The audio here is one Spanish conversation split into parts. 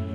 P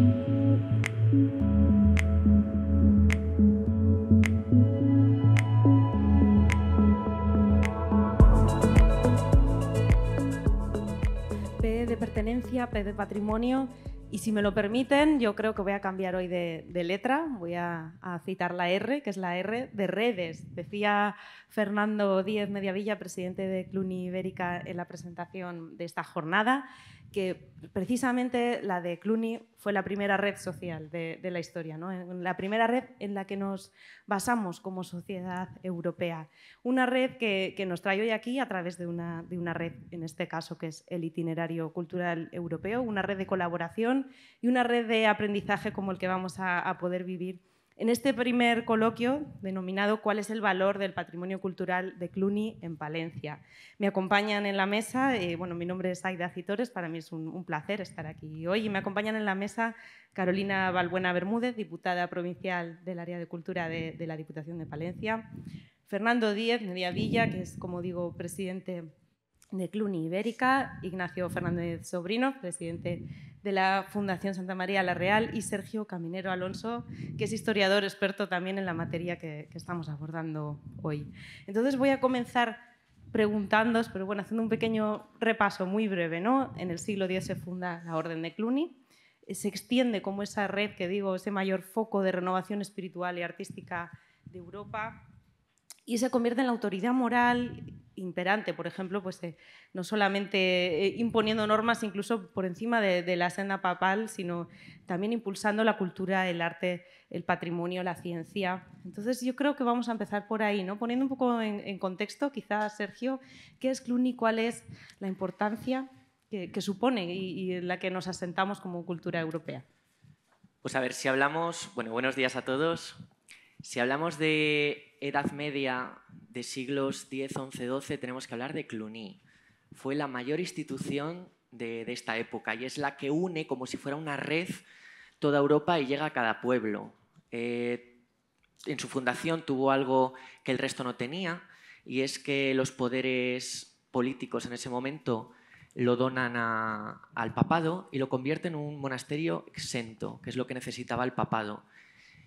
de pertenencia, P de patrimonio. Y si me lo permiten, yo creo que voy a cambiar hoy de letra. Voy a citar la R, que es la R de redes. Decía Fernando Díez Mediavilla, presidente de Cluny Ibérica, en la presentación de esta jornada, que precisamente la de Cluny fue la primera red social de la historia, ¿no? La primera red en la que nos basamos como sociedad europea. Una red que nos trae hoy aquí a través de una red, en este caso, que es el Itinerario Cultural Europeo, una red de colaboración y una red de aprendizaje como el que vamos a poder vivir en este primer coloquio denominado ¿Cuál es el valor del patrimonio cultural de Cluny en Palencia? Me acompañan en la mesa, bueno, mi nombre es Aida Citores, para mí es un placer estar aquí hoy, y me acompañan en la mesa Carolina Balbuena Bermúdez, diputada provincial del área de cultura de la Diputación de Palencia, Fernando Díez Mediavilla, que es, como digo, presidente de Cluny Ibérica, Ignacio Fernández Sobrino, presidente de la Fundación Santa María la Real, y Sergio Caminero Alonso, que es historiador experto también en la materia que estamos abordando hoy. Entonces voy a comenzar preguntándoos, pero bueno, haciendo un pequeño repaso muy breve, ¿no? En el siglo X se funda la Orden de Cluny, se extiende como esa red, que digo, ese mayor foco de renovación espiritual y artística de Europa, y se convierte en la autoridad moral imperante, por ejemplo, pues, no solamente imponiendo normas incluso por encima de la senda papal, sino también impulsando la cultura, el arte, el patrimonio, la ciencia. Entonces yo creo que vamos a empezar por ahí, ¿no? Poniendo un poco en contexto, quizás, Sergio, ¿qué es Cluny? ¿Cuál es la importancia que supone y en la que nos asentamos como cultura europea? Pues a ver, si hablamos... Bueno, buenos días a todos. Si hablamos de Edad Media, de siglos X, XI, XII, tenemos que hablar de Cluny. Fue la mayor institución de esta época y es la que une, como si fuera una red, toda Europa y llega a cada pueblo. En su fundación tuvo algo que el resto no tenía, y es que los poderes políticos en ese momento lo donan al papado y lo convierten en un monasterio exento, que es lo que necesitaba el papado.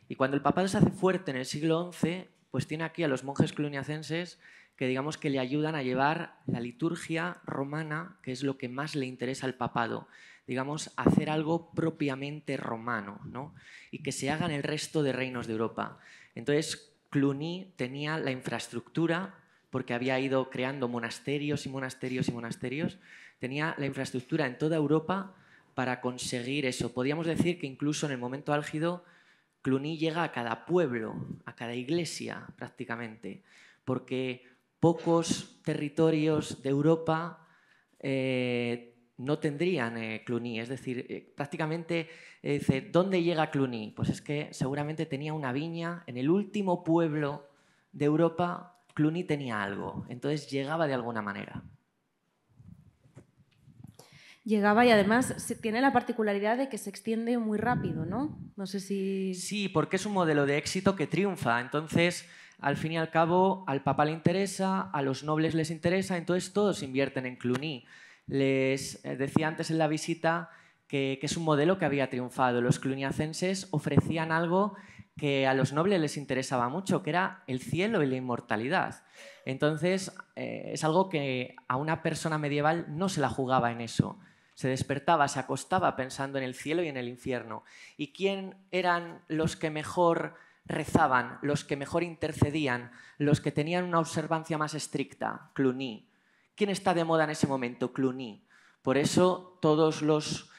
Y cuando el papado se hace fuerte en el siglo XI, pues tiene aquí a los monjes cluniacenses que digamos que le ayudan a llevar la liturgia romana, que es lo que más le interesa al papado, digamos, hacer algo propiamente romano, ¿no? Y que se haga en el resto de reinos de Europa. Entonces, Cluny tenía la infraestructura, porque había ido creando monasterios y monasterios y monasterios, tenía la infraestructura en toda Europa para conseguir eso. Podríamos decir que incluso en el momento álgido Cluny llega a cada pueblo, a cada iglesia prácticamente, porque pocos territorios de Europa no tendrían Cluny. Es decir, prácticamente dice, ¿dónde llega Cluny? Pues es que seguramente tenía una viña, en el último pueblo de Europa Cluny tenía algo, entonces llegaba de alguna manera. Llegaba y además tiene la particularidad de que se extiende muy rápido, ¿no? No sé si... Sí, porque es un modelo de éxito que triunfa. Entonces, al fin y al cabo, al papa le interesa, a los nobles les interesa, entonces todos invierten en Cluny. Les decía antes en la visita que es un modelo que había triunfado. Los cluniacenses ofrecían algo que a los nobles les interesaba mucho, que era el cielo y la inmortalidad. Entonces, es algo que a una persona medieval no se la jugaba en eso. Se despertaba, se acostaba pensando en el cielo y en el infierno. ¿Y quién eran los que mejor rezaban, los que mejor intercedían, los que tenían una observancia más estricta? Cluny. ¿Quién está de moda en ese momento? Cluny. Por eso todos los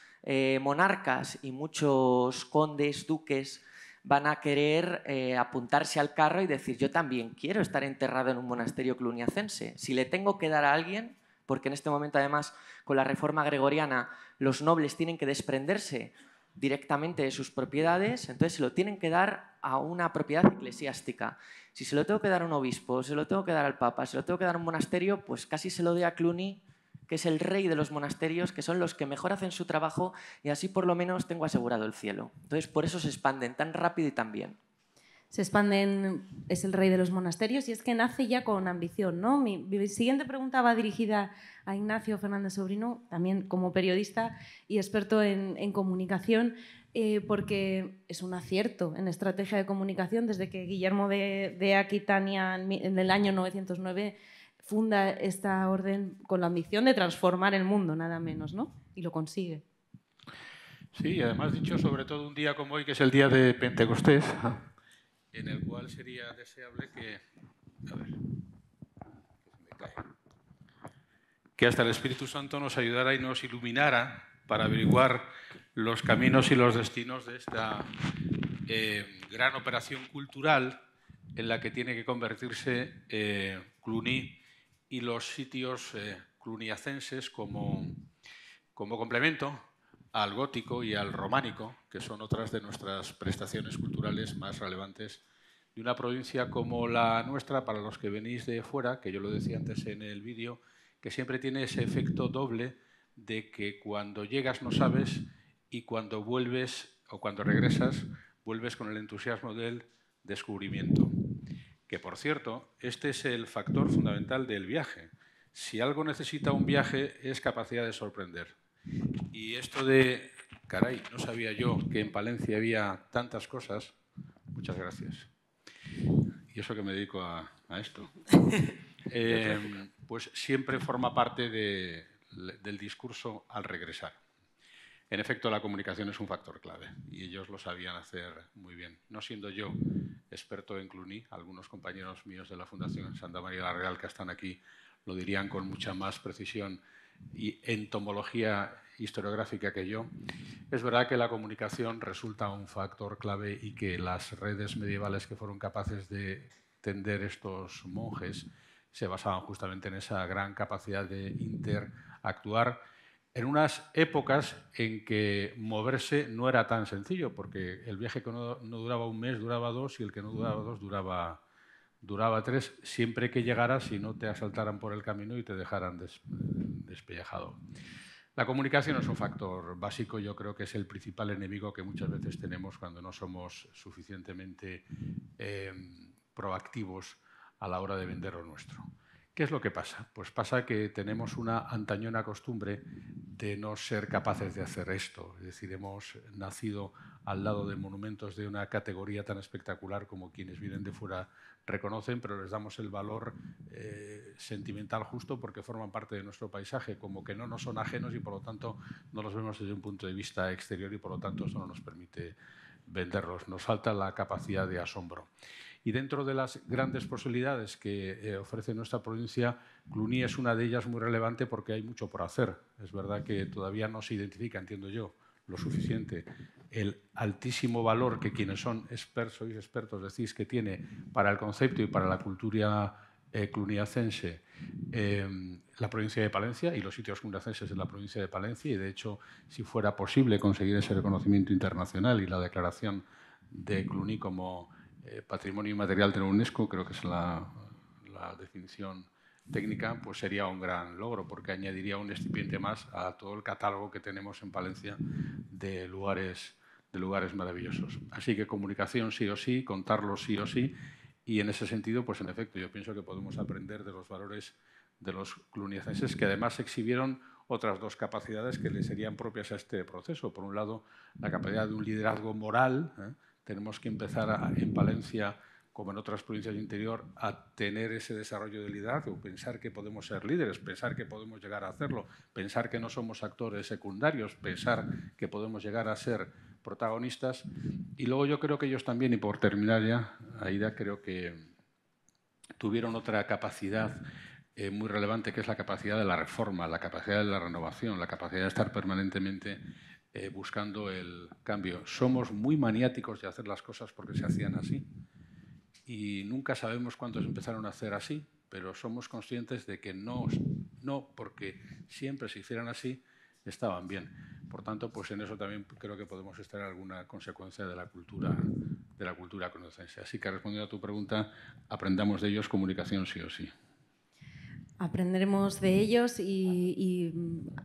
monarcas y muchos condes, duques, van a querer apuntarse al carro y decir, yo también quiero estar enterrado en un monasterio cluniacense. Si le tengo que dar a alguien, porque en este momento además con la reforma gregoriana los nobles tienen que desprenderse directamente de sus propiedades, entonces se lo tienen que dar a una propiedad eclesiástica. Si se lo tengo que dar a un obispo, se lo tengo que dar al papa, se lo tengo que dar a un monasterio, pues casi se lo doy a Cluny, que es el rey de los monasterios, que son los que mejor hacen su trabajo y así por lo menos tengo asegurado el cielo. Entonces por eso se expanden tan rápido y tan bien. se expanden, es el rey de los monasterios y es que nace ya con ambición, ¿no? Mi siguiente pregunta va dirigida a Ignacio Fernández Sobrino, también como periodista y experto en comunicación, porque es un acierto en estrategia de comunicación desde que Guillermo de Aquitania en el año 909 funda esta orden con la ambición de transformar el mundo, nada menos, ¿no? Y lo consigue. Sí, además dicho sobre todo un día como hoy, que es el día de Pentecostés, en el cual sería deseable que hasta el Espíritu Santo nos ayudara y nos iluminara para averiguar los caminos y los destinos de esta gran operación cultural en la que tiene que convertirse Cluny y los sitios cluniacenses como complemento al gótico y al románico, que son otras de nuestras prestaciones culturales más relevantes de una provincia como la nuestra, para los que venís de fuera, que yo lo decía antes en el vídeo, que siempre tiene ese efecto doble de que cuando llegas no sabes y cuando vuelves o cuando regresas, vuelves con el entusiasmo del descubrimiento. Que, por cierto, este es el factor fundamental del viaje. Si algo necesita un viaje es capacidad de sorprender. Y esto de, caray, no sabía yo que en Palencia había tantas cosas. Muchas gracias. Y eso que me dedico a esto. Pues siempre forma parte del discurso al regresar. En efecto, la comunicación es un factor clave y ellos lo sabían hacer muy bien. No siendo yo experto en Cluny, algunos compañeros míos de la Fundación Santa María la Real que están aquí lo dirían con mucha más precisión y entomología historiográfica que yo. Es verdad que la comunicación resulta un factor clave y que las redes medievales que fueron capaces de tender estos monjes se basaban justamente en esa gran capacidad de interactuar en unas épocas en que moverse no era tan sencillo, porque el viaje que no duraba un mes duraba 2 y el que no duraba 2 duraba 3, siempre que llegaras y no te asaltaran por el camino y te dejaran despellejado. La comunicación es un factor básico, yo creo que es el principal enemigo que muchas veces tenemos cuando no somos suficientemente proactivos a la hora de vender lo nuestro. ¿Qué es lo que pasa? Pues pasa que tenemos una antañona costumbre de no ser capaces de hacer esto. Es decir, hemos nacido al lado de monumentos de una categoría tan espectacular como quienes vienen de fuera reconocen, pero les damos el valor sentimental justo porque forman parte de nuestro paisaje, como que no nos son ajenos y por lo tanto no los vemos desde un punto de vista exterior y por lo tanto eso no nos permite venderlos. Nos falta la capacidad de asombro. Y dentro de las grandes posibilidades que ofrece nuestra provincia, Cluny es una de ellas muy relevante porque hay mucho por hacer. Es verdad que todavía no se identifica, entiendo yo, lo suficiente el altísimo valor que quienes sois expertos decís que tiene para el concepto y para la cultura cluniacense la provincia de Palencia y los sitios cluniacenses de la provincia de Palencia, y de hecho, si fuera posible conseguir ese reconocimiento internacional y la declaración de Cluny como Patrimonio Inmaterial de la UNESCO, creo que es la definición técnica, pues sería un gran logro porque añadiría un excipiente más a todo el catálogo que tenemos en Palencia de lugares maravillosos. Así que comunicación sí o sí, contarlo sí o sí, y en ese sentido, pues en efecto, yo pienso que podemos aprender de los valores de los cluniacenses, que además exhibieron otras dos capacidades que les serían propias a este proceso. Por un lado, la capacidad de un liderazgo moral. Tenemos que empezar en Palencia, como en otras provincias del interior, a tener ese desarrollo de liderazgo, pensar que podemos ser líderes, pensar que podemos llegar a hacerlo, pensar que no somos actores secundarios, pensar que podemos llegar a ser protagonistas. Y luego yo creo que ellos también, y por terminar ya, Aida, creo que tuvieron otra capacidad muy relevante, que es la capacidad de la reforma, la capacidad de la renovación, la capacidad de estar permanentemente buscando el cambio. Somos muy maniáticos de hacer las cosas porque se hacían así y nunca sabemos cuántos empezaron a hacer así, pero somos conscientes de que no porque siempre se hicieran así, estaban bien. Por tanto, pues en eso también creo que podemos estar en alguna consecuencia de la cultura conocense. Así que respondiendo a tu pregunta, aprendamos de ellos comunicación sí o sí. Aprenderemos de ellos y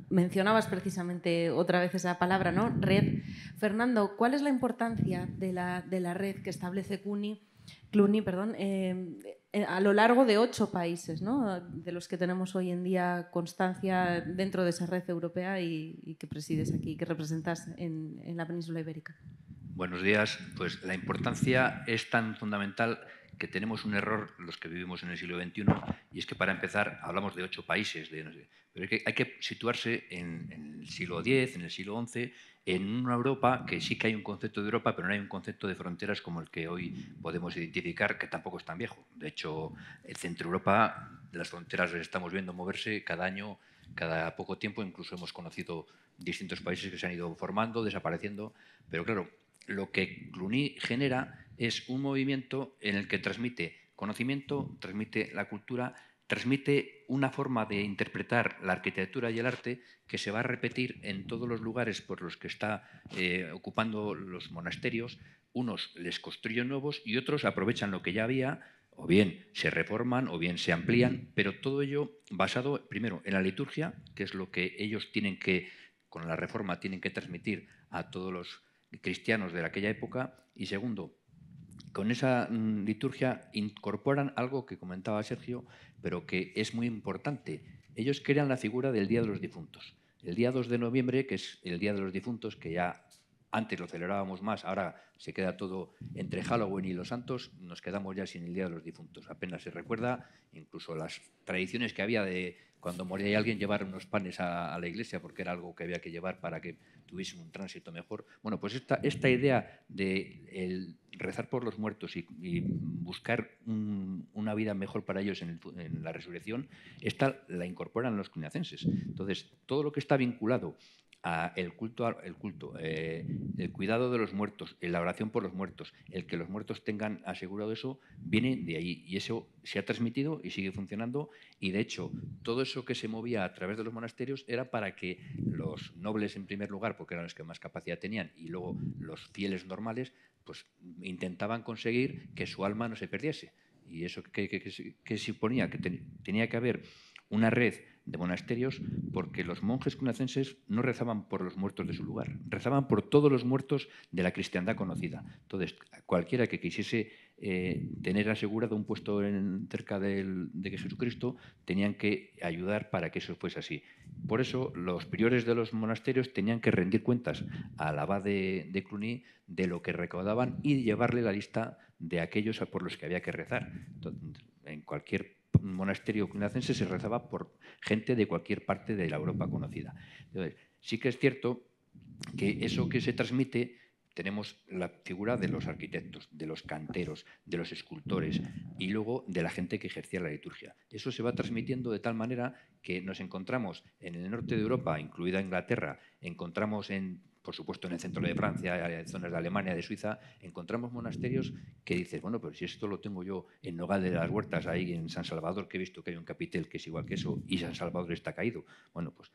mencionabas precisamente otra vez esa palabra, ¿no? Red. Fernando, ¿cuál es la importancia de la red que establece Cluny Cluny, perdón, a lo largo de 8 países, ¿no?, de los que tenemos hoy en día constancia dentro de esa red europea y que presides aquí, que representas en la península ibérica. Buenos días. Pues la importancia es tan fundamental que tenemos un error los que vivimos en el siglo XXI, y es que, para empezar, hablamos de 8 países, pero hay que situarse en el siglo X, en el siglo XI, en una Europa que sí que hay un concepto de Europa, pero no hay un concepto de fronteras como el que hoy podemos identificar, que tampoco es tan viejo. De hecho, el centro Europa, las fronteras las estamos viendo moverse cada año, cada poco tiempo. Incluso hemos conocido distintos países que se han ido formando, desapareciendo, pero claro, lo que Cluny genera es un movimiento en el que transmite conocimiento, transmite la cultura, transmite una forma de interpretar la arquitectura y el arte que se va a repetir en todos los lugares por los que está ocupando los monasterios. Unos les construyen nuevos y otros aprovechan lo que ya había, o bien se reforman o bien se amplían, pero todo ello basado primero en la liturgia, que es lo que ellos tienen que, con la reforma, tienen que transmitir a todos los cristianos de aquella época, y segundo, con esa liturgia incorporan algo que comentaba Sergio, pero que es muy importante. Ellos crean la figura del Día de los Difuntos. El día 2 de noviembre, que es el Día de los Difuntos, que ya antes lo celebrábamos más, ahora se queda todo entre Halloween y los Santos, nos quedamos ya sin el Día de los Difuntos. Apenas se recuerda, incluso las tradiciones que había de cuando moría alguien llevar unos panes a la iglesia, porque era algo que había que llevar para que tuviesen un tránsito mejor. Bueno, pues esta idea de rezar por los muertos y buscar una vida mejor para ellos en la resurrección, esta la incorporan los cluniacenses. Entonces, todo lo que está vinculado el cuidado de los muertos, la oración por los muertos, el que los muertos tengan asegurado eso, viene de ahí, y eso se ha transmitido y sigue funcionando. Y de hecho, todo eso que se movía a través de los monasterios era para que los nobles, en primer lugar, porque eran los que más capacidad tenían, y luego los fieles normales, pues intentaban conseguir que su alma no se perdiese. Y eso que suponía que tenía que haber una red de monasterios, porque los monjes cluniacenses no rezaban por los muertos de su lugar, rezaban por todos los muertos de la cristiandad conocida. Entonces, cualquiera que quisiese tener asegurado un puesto cerca de Jesucristo, tenían que ayudar para que eso fuese así. Por eso, los priores de los monasterios tenían que rendir cuentas al abad de Cluny de lo que recaudaban y llevarle la lista de aquellos por los que había que rezar. Entonces, en cualquier monasterio cluniacense se rezaba por gente de cualquier parte de la Europa conocida. Entonces, sí que es cierto que eso que se transmite, tenemos la figura de los arquitectos, de los canteros, de los escultores y luego de la gente que ejercía la liturgia. Eso se va transmitiendo de tal manera que nos encontramos en el norte de Europa, incluida Inglaterra, encontramos por supuesto en el centro de Francia, en zonas de Alemania, de Suiza, encontramos monasterios que dices, bueno, pero si esto lo tengo yo en Nogal de las Huertas, ahí en San Salvador, que he visto que hay un capitel que es igual que eso, y San Salvador está caído. Bueno, pues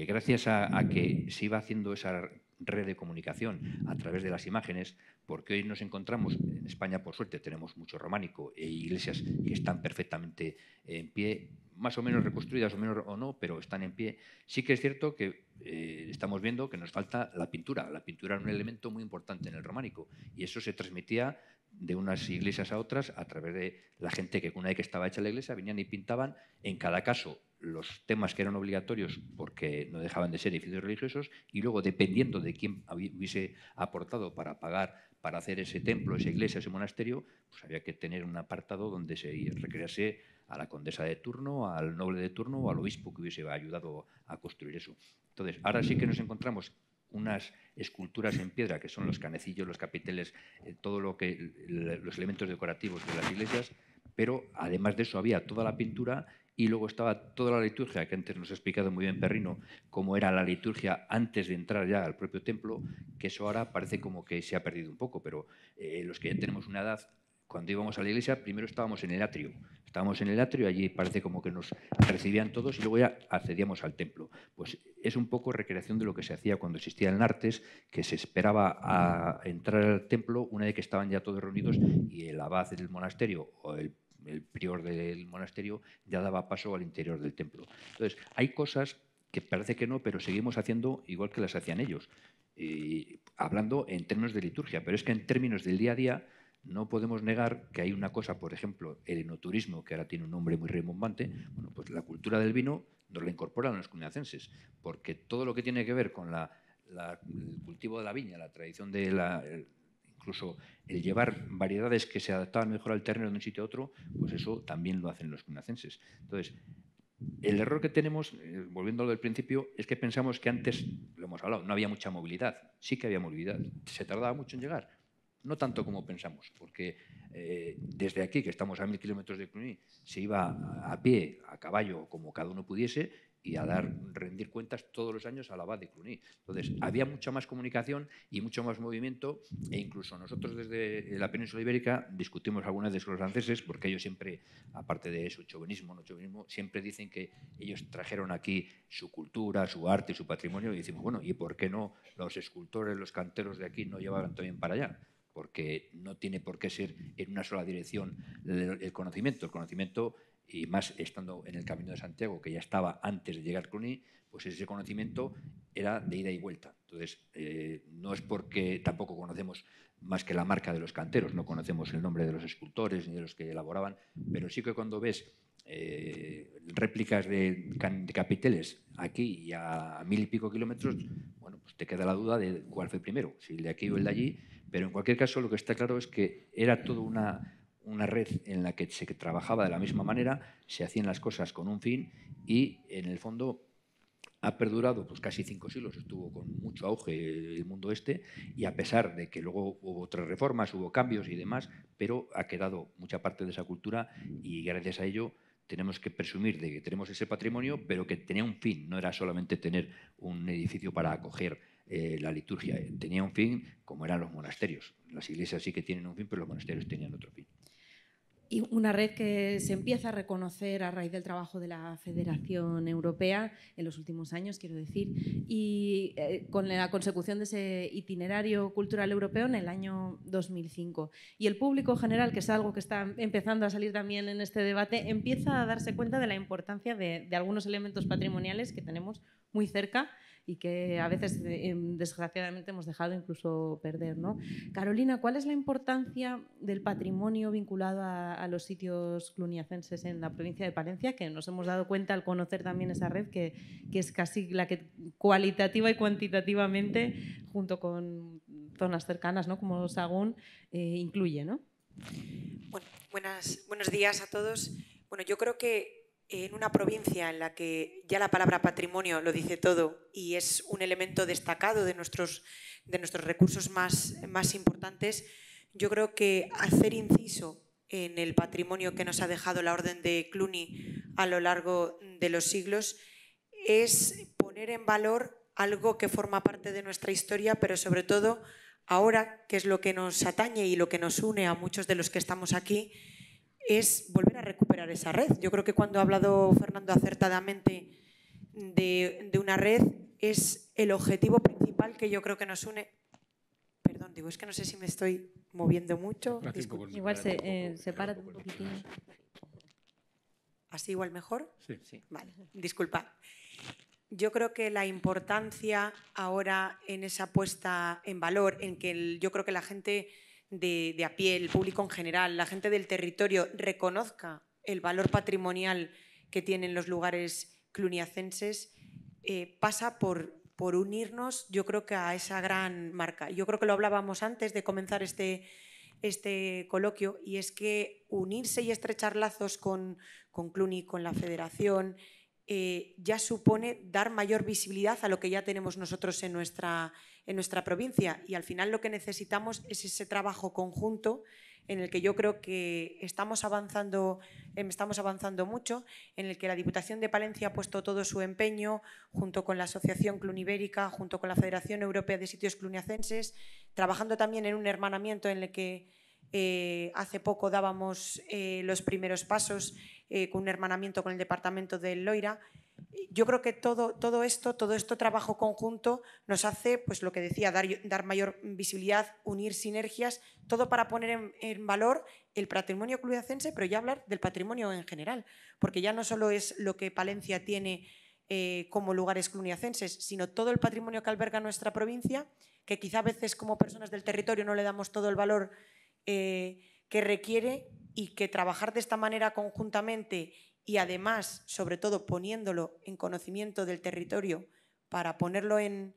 gracias a que se iba haciendo esa red de comunicación a través de las imágenes, porque hoy nos encontramos, en España por suerte tenemos mucho románico e iglesias que están perfectamente en pie, más o menos reconstruidas o no, pero están en pie. Sí que es cierto que estamos viendo que nos falta la pintura. La pintura era un elemento muy importante en el románico, y eso se transmitía de unas iglesias a otras a través de la gente que, una vez que estaba hecha la iglesia, venían y pintaban, en cada caso, los temas que eran obligatorios porque no dejaban de ser edificios religiosos, y luego, dependiendo de quién hubiese aportado para pagar, para hacer ese templo, esa iglesia, ese monasterio, pues había que tener un apartado donde se recrease a la condesa de turno, al noble de turno o al obispo que hubiese ayudado a construir eso. Entonces, ahora sí que nos encontramos unas esculturas en piedra, que son los canecillos, los capiteles, todo lo que los elementos decorativos de las iglesias, pero además de eso había toda la pintura, y luego estaba toda la liturgia, que antes nos ha explicado muy bien Perrino, cómo era la liturgia antes de entrar ya al propio templo, que eso ahora parece como que se ha perdido un poco, pero los que ya tenemos una edad, cuando íbamos a la iglesia, primero estábamos en el atrio. Estábamos en el atrio, allí parece como que nos recibían todos, y luego ya accedíamos al templo. Pues es un poco recreación de lo que se hacía cuando existía el Nartes, que se esperaba a entrar al templo una vez que estaban ya todos reunidos, y el abad del monasterio o el prior del monasterio ya daba paso al interior del templo. Entonces, hay cosas que parece que no, pero seguimos haciendo igual que las hacían ellos. Hablando en términos de liturgia, pero es que en términos del día a día, no podemos negar que hay una cosa, por ejemplo, el enoturismo, que ahora tiene un nombre muy rimbombante. Bueno, pues la cultura del vino nos la incorporan los cluniacenses, porque todo lo que tiene que ver con el cultivo de la viña, la tradición de incluso el llevar variedades que se adaptaban mejor al terreno de un sitio a otro, pues eso también lo hacen los cluniacenses. Entonces, el error que tenemos, volviendo a lo del principio, es que pensamos que antes, lo hemos hablado, no había mucha movilidad. Sí que había movilidad. ¿Se tardaba mucho en llegar? No tanto como pensamos, porque desde aquí, que estamos a 1000 kilómetros de Cluny, se iba a pie, a caballo, como cada uno pudiese, y a rendir cuentas todos los años al abad de Cluny. Entonces, había mucha más comunicación y mucho más movimiento, e incluso nosotros desde la península ibérica discutimos algunas veces con los franceses, porque ellos siempre, aparte de su chauvinismo, no chauvinismo, siempre dicen que ellos trajeron aquí su cultura, su arte y su patrimonio, y decimos, bueno, ¿y por qué no los escultores, los canteros de aquí no llevaban también para allá? Porque no tiene por qué ser en una sola dirección el conocimiento. El conocimiento, y más estando en el Camino de Santiago, que ya estaba antes de llegar a Cluny, pues ese conocimiento era de ida y vuelta. Entonces, no es porque tampoco conocemos más que la marca de los canteros, no conocemos el nombre de los escultores ni de los que elaboraban, pero sí que cuando ves réplicas de capiteles aquí y a 1000 y pico kilómetros, bueno, pues te queda la duda de cuál fue primero, si el de aquí o el de allí. Pero en cualquier caso, lo que está claro es que era toda una red en la que se trabajaba de la misma manera, se hacían las cosas con un fin y, en el fondo, ha perdurado pues casi 5 siglos, estuvo con mucho auge el mundo este, y a pesar de que luego hubo otras reformas, hubo cambios y demás, pero ha quedado mucha parte de esa cultura y gracias a ello tenemos que presumir de que tenemos ese patrimonio, pero que tenía un fin, no era solamente tener un edificio para acoger la liturgia, tenía un fin como eran los monasterios. Las iglesias sí que tienen un fin, pero los monasterios tenían otro fin. Y una red que se empieza a reconocer a raíz del trabajo de la Federación Europea en los últimos años, quiero decir, y con la consecución de ese itinerario cultural europeo en el año 2005. Y el público general, que es algo que está empezando a salir también en este debate, empieza a darse cuenta de la importancia de algunos elementos patrimoniales que tenemos muy cerca y que a veces, desgraciadamente, hemos dejado incluso perder, ¿no? Carolina, ¿cuál es la importancia del patrimonio vinculado a los sitios cluniacenses en la provincia de Palencia? Que nos hemos dado cuenta al conocer también esa red, que es casi la que cualitativa y cuantitativamente, junto con zonas cercanas, ¿no?, como Sagún, incluye, ¿no? Bueno, buenos días a todos. Bueno, yo creo que en una provincia en la que ya la palabra patrimonio lo dice todo y es un elemento destacado de nuestros recursos más importantes, yo creo que hacer inciso en el patrimonio que nos ha dejado la Orden de Cluny a lo largo de los siglos es poner en valor algo que forma parte de nuestra historia, pero sobre todo ahora, que es lo que nos atañe y lo que nos une a muchos de los que estamos aquí, es volver a recuperar esa red. Yo creo que cuando ha hablado Fernando acertadamente de una red, es el objetivo principal que yo creo que nos une. Perdón, digo, es que no sé si me estoy moviendo mucho. Igual se para un poquitín. ¿Así igual mejor? Sí. Vale, disculpad. Yo creo que la importancia ahora en esa puesta en valor, en que yo creo que la gente de a pie, el público en general, la gente del territorio reconozca el valor patrimonial que tienen los lugares cluniacenses, pasa por unirnos, yo creo que a esa gran marca. Yo creo que lo hablábamos antes de comenzar este coloquio, y es que unirse y estrechar lazos con Cluny, con la Federación, ya supone dar mayor visibilidad a lo que ya tenemos nosotros en nuestra provincia, y al final lo que necesitamos es ese trabajo conjunto en el que yo creo que estamos avanzando mucho, en el que la Diputación de Palencia ha puesto todo su empeño, junto con la Asociación Clunibérica, junto con la Federación Europea de Sitios Cluniacenses, trabajando también en un hermanamiento en el que hace poco dábamos los primeros pasos con un hermanamiento con el Departamento del Loira. Yo creo que todo esto trabajo conjunto nos hace, pues lo que decía, dar mayor visibilidad, unir sinergias, todo para poner en valor el patrimonio cluniacense, pero ya hablar del patrimonio en general, porque ya no solo es lo que Palencia tiene como lugares cluniacenses, sino todo el patrimonio que alberga nuestra provincia, que quizá a veces como personas del territorio no le damos todo el valor que requiere, y que trabajar de esta manera conjuntamente y además, sobre todo, poniéndolo en conocimiento del territorio para ponerlo en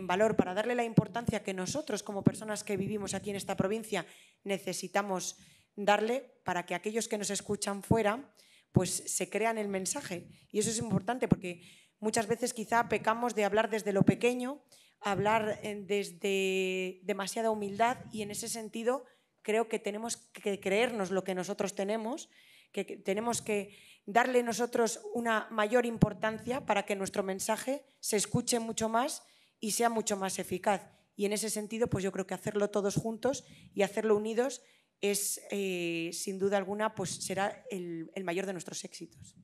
valor, para darle la importancia que nosotros como personas que vivimos aquí en esta provincia necesitamos darle, para que aquellos que nos escuchan fuera pues se crean el mensaje. Y eso es importante porque muchas veces quizá pecamos de hablar desde lo pequeño, hablar desde demasiada humildad, y en ese sentido creo que tenemos que creernos lo que nosotros tenemos, que tenemos que darle nosotros una mayor importancia para que nuestro mensaje se escuche mucho más y sea mucho más eficaz. Y en ese sentido, pues yo creo que hacerlo todos juntos y hacerlo unidos es, sin duda alguna, pues será el mayor de nuestros éxitos.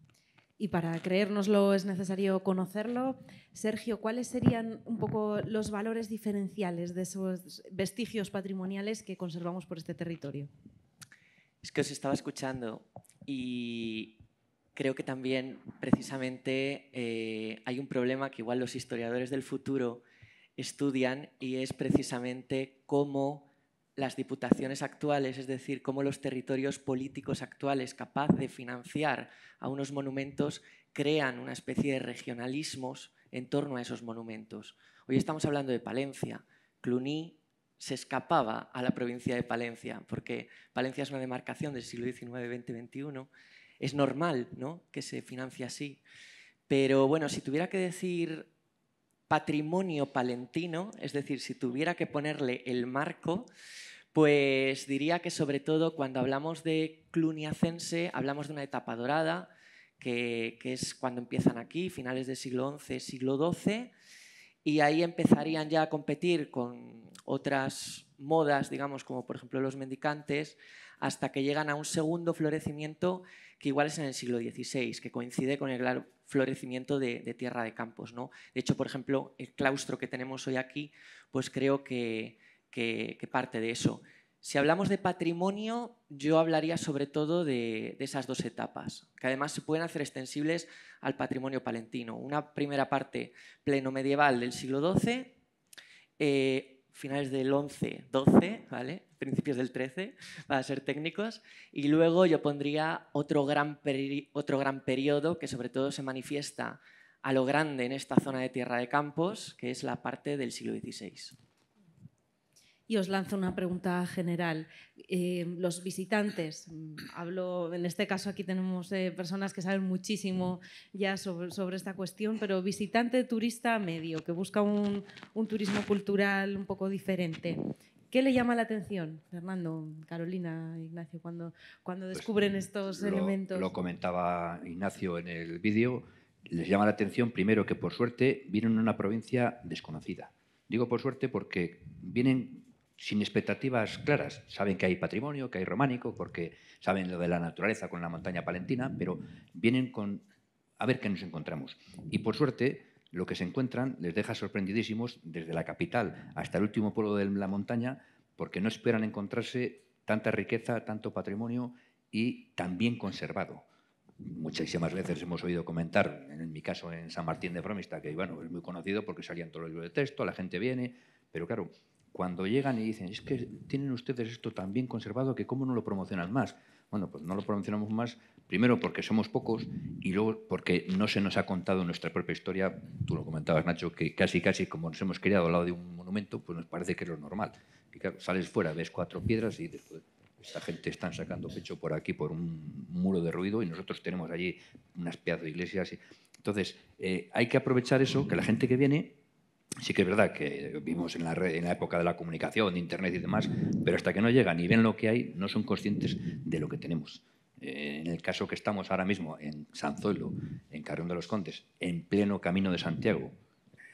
Y para creérnoslo es necesario conocerlo. Sergio, ¿cuáles serían un poco los valores diferenciales de esos vestigios patrimoniales que conservamos por este territorio? Es que os estaba escuchando y creo que también precisamente hay un problema que igual los historiadores del futuro estudian, y es precisamente cómo las diputaciones actuales, es decir, cómo los territorios políticos actuales capaz de financiar a unos monumentos crean una especie de regionalismos en torno a esos monumentos. Hoy estamos hablando de Palencia. Cluny se escapaba a la provincia de Palencia porque Palencia es una demarcación del siglo XIX, XX, XXI. Es normal, ¿no?, que se financie así. Pero bueno, si tuviera que decir patrimonio palentino, es decir, si tuviera que ponerle el marco, pues diría que sobre todo cuando hablamos de cluniacense hablamos de una etapa dorada, que es cuando empiezan aquí, finales del siglo XI, siglo XII, y ahí empezarían ya a competir con otras modas, digamos, como por ejemplo los mendicantes, hasta que llegan a un segundo florecimiento que igual es en el siglo XVI, que coincide con el florecimiento de Tierra de Campos, ¿no? De hecho, por ejemplo, el claustro que tenemos hoy aquí, pues creo que parte de eso. Si hablamos de patrimonio, yo hablaría sobre todo de esas dos etapas, que además se pueden hacer extensibles al patrimonio palentino. Una primera parte plenomedieval del siglo XII, finales del XI, XII, ¿vale?, principios del XIII, para ser técnicos, y luego yo pondría otro gran periodo que sobre todo se manifiesta a lo grande en esta zona de Tierra de Campos, que es la parte del siglo XVI. Y os lanzo una pregunta general. Los visitantes, hablo, en este caso aquí tenemos personas que saben muchísimo ya sobre esta cuestión, pero visitante, turista medio, que busca un turismo cultural un poco diferente. ¿Qué le llama la atención, Fernando, Carolina, Ignacio, cuando descubren estos elementos? Lo comentaba Ignacio en el vídeo. Les llama la atención, primero, que por suerte vienen a una provincia desconocida. Digo por suerte porque vienen sin expectativas claras. Saben que hay patrimonio, que hay románico, porque saben lo de la naturaleza con la montaña palentina, pero vienen a ver qué nos encontramos. Y por suerte, lo que se encuentran les deja sorprendidísimos desde la capital hasta el último pueblo de la montaña, porque no esperan encontrarse tanta riqueza, tanto patrimonio y tan bien conservado. Muchísimas veces hemos oído comentar, en mi caso en San Martín de Fromista, que bueno, es muy conocido porque salían todos los libros de texto, la gente viene, pero claro, cuando llegan y dicen, es que tienen ustedes esto tan bien conservado que ¿cómo no lo promocionan más? Bueno, pues no lo promocionamos más, primero porque somos pocos y luego porque no se nos ha contado nuestra propia historia. Tú lo comentabas, Nacho, que casi como nos hemos criado al lado de un monumento, pues nos parece que es lo normal. Y claro, sales fuera, ves 4 piedras y después esta gente están sacando pecho por aquí por un muro de ruido y nosotros tenemos allí unas pedazos de iglesias. Entonces, hay que aprovechar eso, que la gente que viene. Sí que es verdad que vivimos en la época de la comunicación, de Internet y demás, pero hasta que no llegan y ven lo que hay, no son conscientes de lo que tenemos. En el caso que estamos ahora mismo en San Zoilo, en Carrión de los Condes, en pleno Camino de Santiago,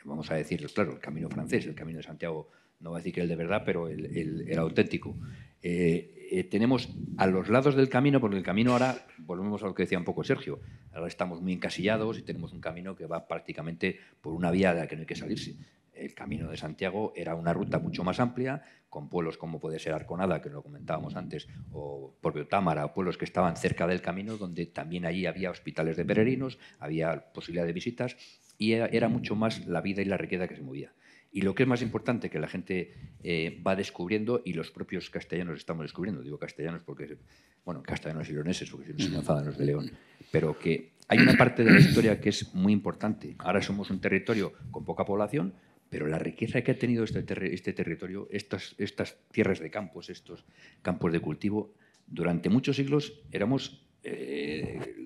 vamos a decirlo claro, el camino francés, el Camino de Santiago, no voy a decir que el de verdad, pero el auténtico. Tenemos a los lados del camino, porque el camino ahora, volvemos a lo que decía un poco Sergio, ahora estamos muy encasillados y tenemos un camino que va prácticamente por una vía de la que no hay que salirse. El Camino de Santiago era una ruta mucho más amplia, con pueblos como puede ser Arconada, que lo comentábamos antes, o propio Támara, o pueblos que estaban cerca del camino, donde también allí había hospitales de peregrinos, había posibilidad de visitas, y era mucho más la vida y la riqueza que se movía. Y lo que es más importante, que la gente va descubriendo y los propios castellanos estamos descubriendo, digo castellanos porque, bueno, castellanos y leoneses, porque si no se enfadan los de León, pero que hay una parte de la historia que es muy importante. Ahora somos un territorio con poca población, pero la riqueza que ha tenido este territorio, estas tierras de campos, estos campos de cultivo, durante muchos siglos éramos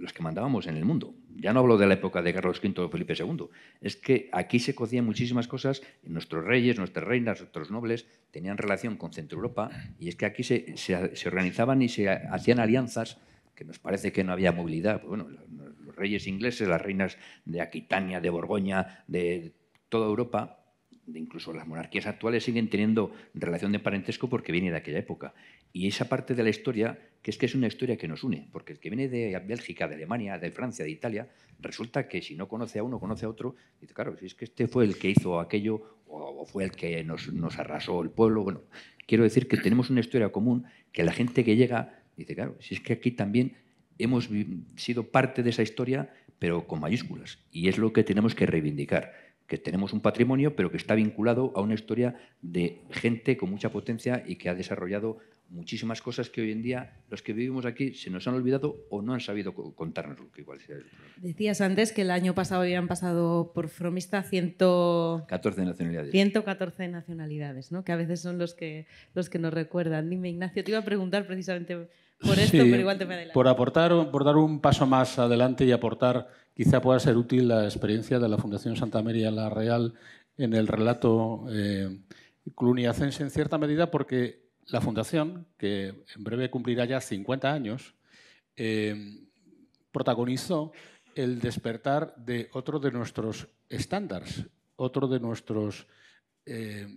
los que mandábamos en el mundo. Ya no hablo de la época de Carlos V o Felipe II. Es que aquí se cocían muchísimas cosas. Nuestros reyes, nuestras reinas, nuestros nobles tenían relación con Centro Europa, y es que aquí se organizaban y se hacían alianzas, que nos parece que no había movilidad. Pues bueno, los reyes ingleses, las reinas de Aquitania, de Borgoña, de toda Europa, incluso las monarquías actuales, siguen teniendo relación de parentesco porque viene de aquella época. Y esa parte de la historia, que es una historia que nos une, porque el que viene de Bélgica, de Alemania, de Francia, de Italia, resulta que si no conoce a uno, conoce a otro, dice, claro, si es que este fue el que hizo aquello o fue el que nos arrasó el pueblo. Bueno, quiero decir que tenemos una historia común que la gente que llega dice, claro, si es que aquí también hemos sido parte de esa historia, pero con mayúsculas, y es lo que tenemos que reivindicar, que tenemos un patrimonio, pero que está vinculado a una historia de gente con mucha potencia y que ha desarrollado muchísimas cosas que hoy en día los que vivimos aquí se nos han olvidado o no han sabido contarnos, lo que igual sea el problema. Decías antes que el año pasado habían pasado por Fromista 114 nacionalidades. 114 nacionalidades, ¿no? Que a veces son los que nos recuerdan. Dime, Ignacio, te iba a preguntar precisamente por esto, sí, pero igual te me adelanto. Por dar un paso más adelante y aportar, quizá pueda ser útil la experiencia de la Fundación Santa María la Real en el relato cluniacense en cierta medida, porque la Fundación, que en breve cumplirá ya 50 años, protagonizó el despertar de otro de nuestros estándares, otro de nuestros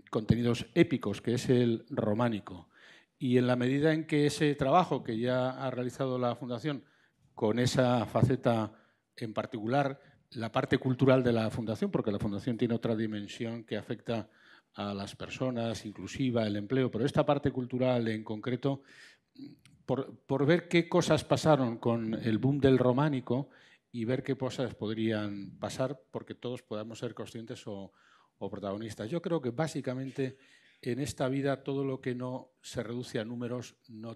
contenidos épicos, que es el románico. Y en la medida en que ese trabajo que ya ha realizado la Fundación, con esa faceta en particular, la parte cultural de la Fundación, porque la Fundación tiene otra dimensión que afecta a las personas, inclusiva, el empleo, pero esta parte cultural en concreto, por ver qué cosas pasaron con el boom del románico y ver qué cosas podrían pasar, porque todos podamos ser conscientes o protagonistas. Yo creo que básicamente en esta vida todo lo que no se reduce a números no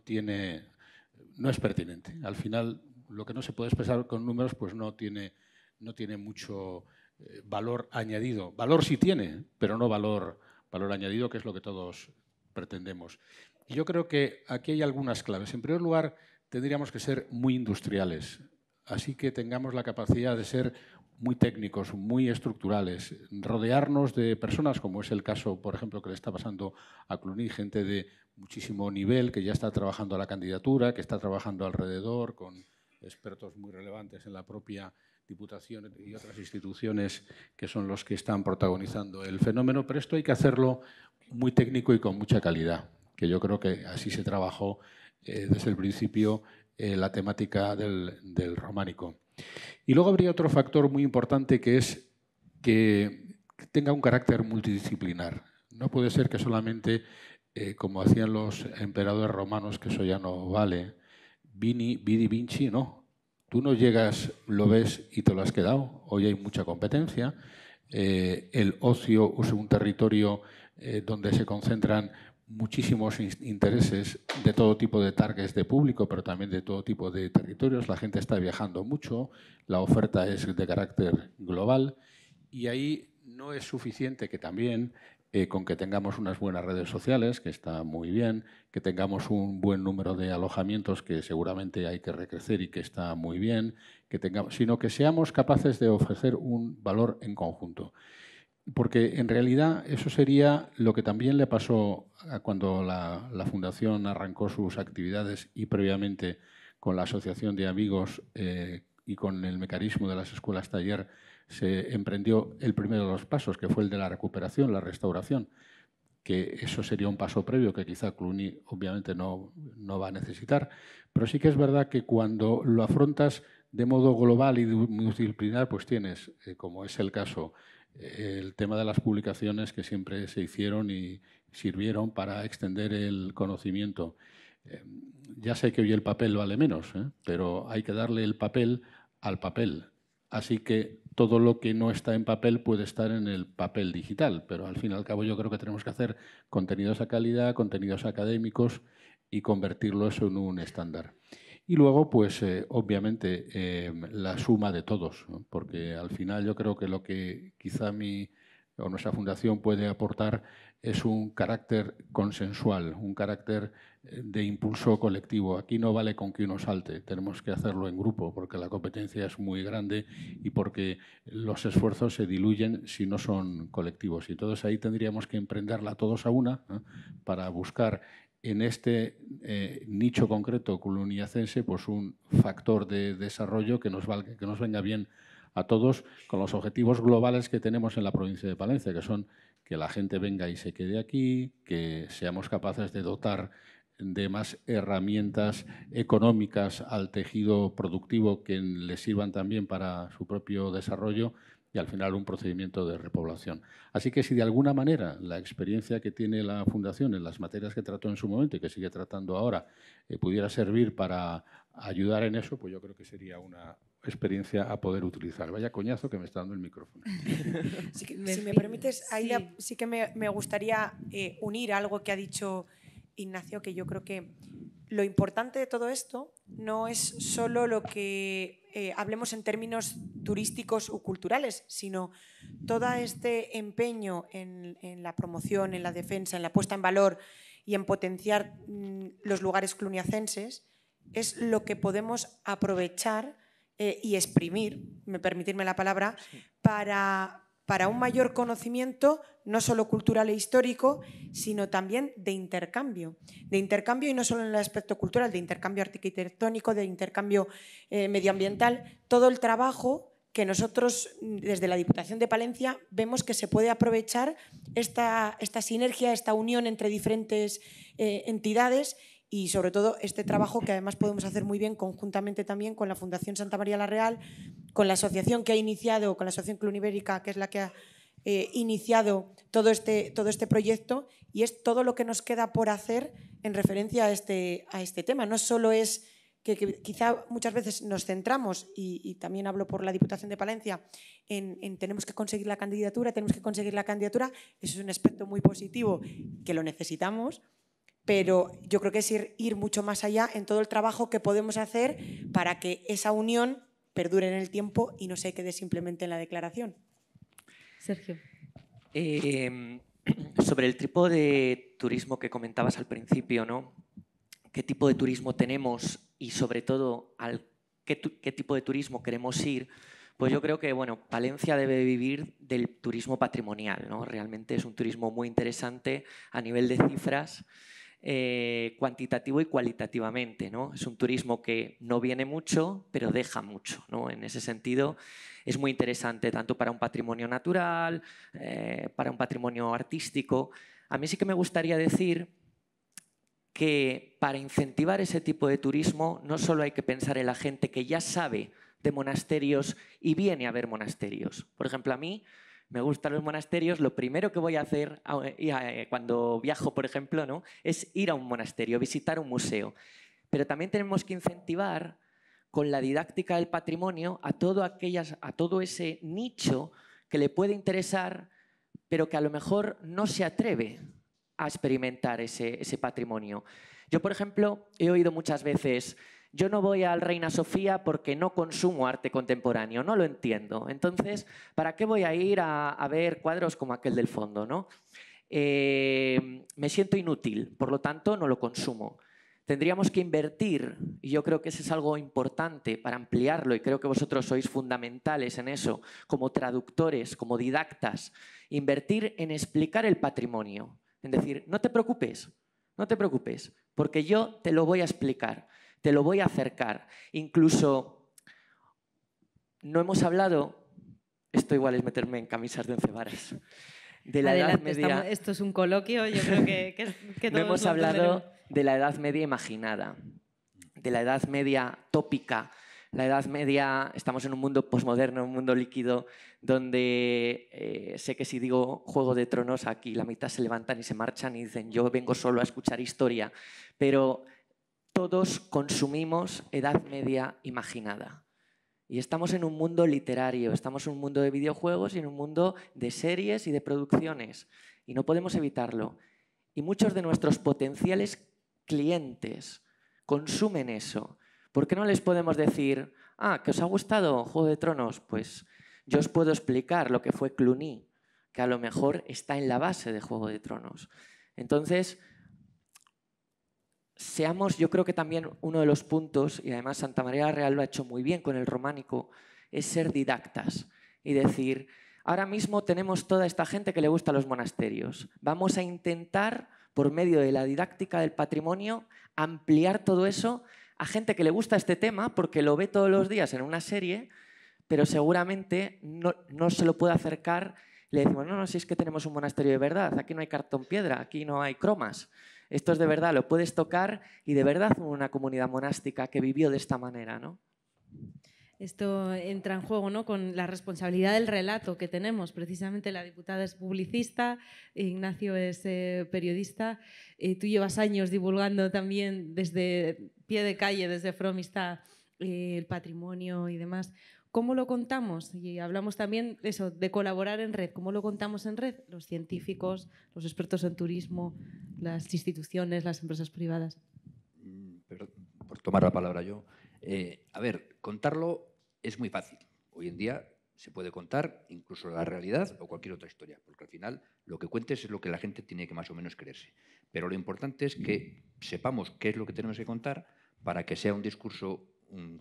es pertinente. Al final, lo que no se puede expresar con números pues no tiene mucho valor añadido. Valor sí tiene, pero no valor añadido, que es lo que todos pretendemos. Y yo creo que aquí hay algunas claves. En primer lugar, tendríamos que ser muy industriales, así que tengamos la capacidad de ser muy técnicos, muy estructurales, rodearnos de personas, como es el caso, por ejemplo, que le está pasando a Cluny, gente de muchísimo nivel que ya está trabajando a la candidatura, que está trabajando alrededor, con expertos muy relevantes en la propia Diputación y otras instituciones que son los que están protagonizando el fenómeno, pero esto hay que hacerlo muy técnico y con mucha calidad, que yo creo que así se trabajó desde el principio la temática del románico. Y luego habría otro factor muy importante, que es que tenga un carácter multidisciplinar. No puede ser que solamente, como hacían los emperadores romanos, que eso ya no vale, vidi, vinci, no. Tú no llegas, lo ves y te lo has quedado. Hoy hay mucha competencia. El ocio es un territorio donde se concentran muchísimos intereses de todo tipo de targets de público, pero también de todo tipo de territorios. La gente está viajando mucho, la oferta es de carácter global y ahí no es suficiente que también con que tengamos unas buenas redes sociales, que está muy bien, que tengamos un buen número de alojamientos, que seguramente hay que recrecer y que está muy bien, sino que seamos capaces de ofrecer un valor en conjunto. Porque en realidad eso sería lo que también le pasó cuando la Fundación arrancó sus actividades y previamente con la Asociación de Amigos y con el mecanismo de las escuelas taller se emprendió el primero de los pasos, que fue el de la recuperación, la restauración, que eso sería un paso previo que quizá Cluny obviamente no va a necesitar, pero sí que es verdad que cuando lo afrontas de modo global y multidisciplinar, pues tienes, como es el caso, el tema de las publicaciones que siempre se hicieron y sirvieron para extender el conocimiento. Ya sé que hoy el papel vale menos, pero hay que darle el papel al papel, así que todo lo que no está en papel puede estar en el papel digital, pero al fin y al cabo yo creo que tenemos que hacer contenidos a calidad, contenidos académicos y convertirlo eso en un estándar. Y luego, pues, obviamente, la suma de todos, ¿no? Porque al final yo creo que lo que quizá nuestra fundación puede aportar es un carácter consensual, un carácter de impulso colectivo. Aquí no vale con que uno salte, tenemos que hacerlo en grupo, porque la competencia es muy grande y porque los esfuerzos se diluyen si no son colectivos. Y entonces ahí tendríamos que emprenderla todos a una, ¿no? Para buscar en este nicho concreto cluniacense pues un factor de desarrollo que nos venga bien a todos, con los objetivos globales que tenemos en la provincia de Palencia, que son que la gente venga y se quede aquí, que seamos capaces de dotar de más herramientas económicas al tejido productivo que le sirvan también para su propio desarrollo y al final un procedimiento de repoblación. Así que si de alguna manera la experiencia que tiene la Fundación en las materias que trató en su momento y que sigue tratando ahora pudiera servir para ayudar en eso, pues yo creo que sería una experiencia a poder utilizar. Vaya coñazo que me está dando el micrófono. Sí que, si me permites, Aida, sí que me gustaría unir algo que ha dicho Ignacio, que yo creo que lo importante de todo esto no es solo lo que hablemos en términos turísticos o culturales, sino todo este empeño en la promoción, en la defensa, en la puesta en valor y en potenciar los lugares cluniacenses es lo que podemos aprovechar y exprimir, me permitirme la palabra, para un mayor conocimiento, no solo cultural e histórico, sino también de intercambio y no solo en el aspecto cultural, de intercambio arquitectónico, de intercambio medioambiental, todo el trabajo que nosotros desde la Diputación de Palencia vemos que se puede aprovechar esta sinergia, esta unión entre diferentes entidades y sobre todo este trabajo que además podemos hacer muy bien conjuntamente también con la Fundación Santa María la Real, con la asociación que ha iniciado, con la Asociación Clunibérica, que es la que ha iniciado todo este proyecto, y es todo lo que nos queda por hacer en referencia a este tema. No solo es que quizá muchas veces nos centramos, y también hablo por la Diputación de Palencia, en tenemos que conseguir la candidatura, eso es un aspecto muy positivo que lo necesitamos, pero yo creo que es ir mucho más allá en todo el trabajo que podemos hacer para que esa unión perdure en el tiempo y no se quede simplemente en la declaración. Sergio. Sobre el tipo de turismo que comentabas al principio, ¿no? ¿Qué tipo de turismo tenemos y sobre todo qué tipo de turismo queremos ir? Pues yo creo que bueno, Palencia debe vivir del turismo patrimonial, ¿no? Realmente es un turismo muy interesante a nivel de cifras, cuantitativo y cualitativamente, ¿no? Es un turismo que no viene mucho, pero deja mucho, ¿no? En ese sentido es muy interesante tanto para un patrimonio natural, para un patrimonio artístico. A mí sí que me gustaría decir que para incentivar ese tipo de turismo no solo hay que pensar en la gente que ya sabe de monasterios y viene a ver monasterios. Por ejemplo, a mí me gustan los monasterios, lo primero que voy a hacer cuando viajo, por ejemplo, ¿no? Es ir a un monasterio, visitar un museo. Pero también tenemos que incentivar con la didáctica del patrimonio a todo ese nicho que le puede interesar, pero que a lo mejor no se atreve a experimentar ese patrimonio. Yo, por ejemplo, he oído muchas veces: yo no voy al Reina Sofía porque no consumo arte contemporáneo, no lo entiendo. Entonces, ¿para qué voy a ir a ver cuadros como aquel del fondo, ¿no? Me siento inútil, por lo tanto no lo consumo. Tendríamos que invertir, y yo creo que eso es algo importante para ampliarlo, y creo que vosotros sois fundamentales en eso, como traductores, como didactas, invertir en explicar el patrimonio. Es decir, no te preocupes, porque yo te lo voy a explicar. Te lo voy a acercar. Incluso no hemos hablado, esto igual es meterme en camisas de once varas, de la Edad Media. Esto es un coloquio, yo creo que no hemos hablado de la Edad Media imaginada, de la Edad Media tópica. La Edad Media, estamos en un mundo posmoderno, un mundo líquido, donde sé que si digo Juego de Tronos, aquí la mitad se levantan y se marchan y dicen: yo vengo solo a escuchar historia. Pero todos consumimos Edad Media imaginada. Y estamos en un mundo literario, estamos en un mundo de videojuegos y en un mundo de series y de producciones. Y no podemos evitarlo. Y muchos de nuestros potenciales clientes consumen eso. ¿Por qué no les podemos decir, que os ha gustado Juego de Tronos? Pues yo os puedo explicar lo que fue Cluny, que a lo mejor está en la base de Juego de Tronos. Entonces, yo creo que también uno de los puntos, y además Santa María la Real lo ha hecho muy bien con el románico, es ser didactas y decir, ahora mismo tenemos toda esta gente que le gusta los monasterios. Vamos a intentar, por medio de la didáctica del patrimonio, ampliar todo eso a gente que le gusta este tema porque lo ve todos los días en una serie, pero seguramente no se lo puede acercar. Le decimos, no, si es que tenemos un monasterio de verdad, aquí no hay cartón piedra, aquí no hay cromas. Esto es de verdad, lo puedes tocar y de verdad una comunidad monástica que vivió de esta manera, ¿no? Esto entra en juego, ¿no?, con la responsabilidad del relato que tenemos. Precisamente la diputada es publicista, Ignacio es periodista. Tú llevas años divulgando también desde pie de calle, desde Fromista, el patrimonio y demás. ¿Cómo lo contamos? Y hablamos también eso, de colaborar en red. ¿Cómo lo contamos en red? Los científicos, los expertos en turismo, las instituciones, las empresas privadas. Pero, por tomar la palabra yo. A ver, contarlo es muy fácil. Hoy en día se puede contar incluso la realidad o cualquier otra historia, porque al final lo que cuentes es lo que la gente tiene que más o menos creerse. Pero lo importante es que sepamos qué es lo que tenemos que contar para que sea un discurso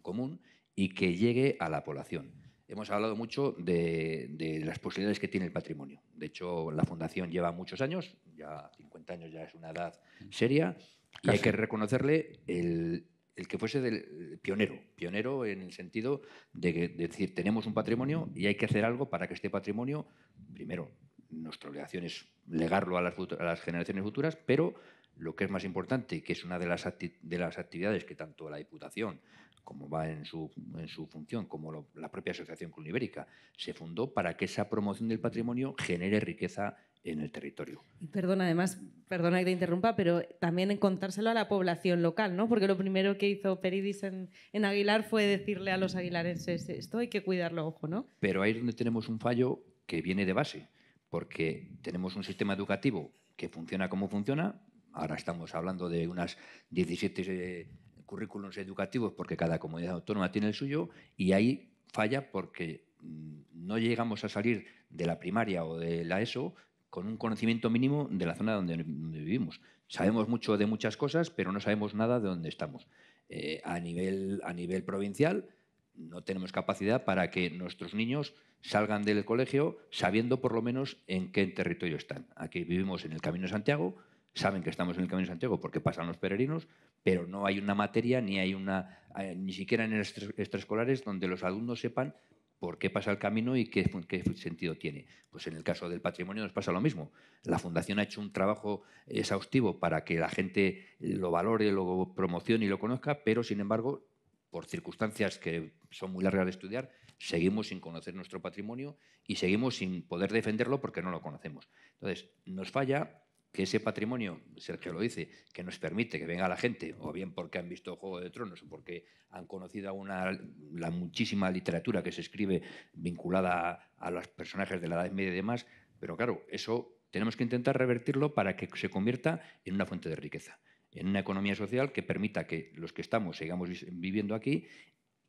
común y que llegue a la población. Hemos hablado mucho de las posibilidades que tiene el patrimonio. De hecho, la Fundación lleva muchos años, ya 50 años ya es una edad seria, y hay que reconocerle el que fuese pionero en el sentido de decir, tenemos un patrimonio y hay que hacer algo para que este patrimonio, primero, nuestra obligación es legarlo a las generaciones futuras, pero lo que es más importante, que es una de las actividades que tanto la Diputación, como va en su función, como la propia Asociación Cluny Ibérica, se fundó para que esa promoción del patrimonio genere riqueza en el territorio. Perdona, además, perdona que te interrumpa, pero también en contárselo a la población local, ¿no? Porque lo primero que hizo Peridis en Aguilar fue decirle a los aguilarenses, esto hay que cuidarlo, ojo, ¿no? Pero ahí es donde tenemos un fallo que viene de base, porque tenemos un sistema educativo que funciona como funciona. Ahora estamos hablando de unas 17 currículums educativos porque cada comunidad autónoma tiene el suyo, y ahí falla porque no llegamos a salir de la primaria o de la ESO con un conocimiento mínimo de la zona donde vivimos. Sabemos mucho de muchas cosas, pero no sabemos nada de dónde estamos. A nivel provincial no tenemos capacidad para que nuestros niños salgan del colegio sabiendo por lo menos en qué territorio están. Aquí vivimos en el Camino de Santiago, saben que estamos en el Camino de Santiago porque pasan los peregrinos, pero no hay una materia ni siquiera en extraescolares donde los alumnos sepan por qué pasa el camino y qué sentido tiene. Pues en el caso del patrimonio nos pasa lo mismo. La Fundación ha hecho un trabajo exhaustivo para que la gente lo valore, lo promocione y lo conozca, pero sin embargo, por circunstancias que son muy largas de estudiar, seguimos sin conocer nuestro patrimonio y seguimos sin poder defenderlo porque no lo conocemos. Entonces, nos falla que ese patrimonio, Sergio lo dice, que nos permite que venga la gente, o bien porque han visto Juego de Tronos o porque han conocido la muchísima literatura que se escribe vinculada a los personajes de la Edad Media y demás, pero claro, eso tenemos que intentar revertirlo para que se convierta en una fuente de riqueza, en una economía social que permita que los que estamos sigamos viviendo aquí,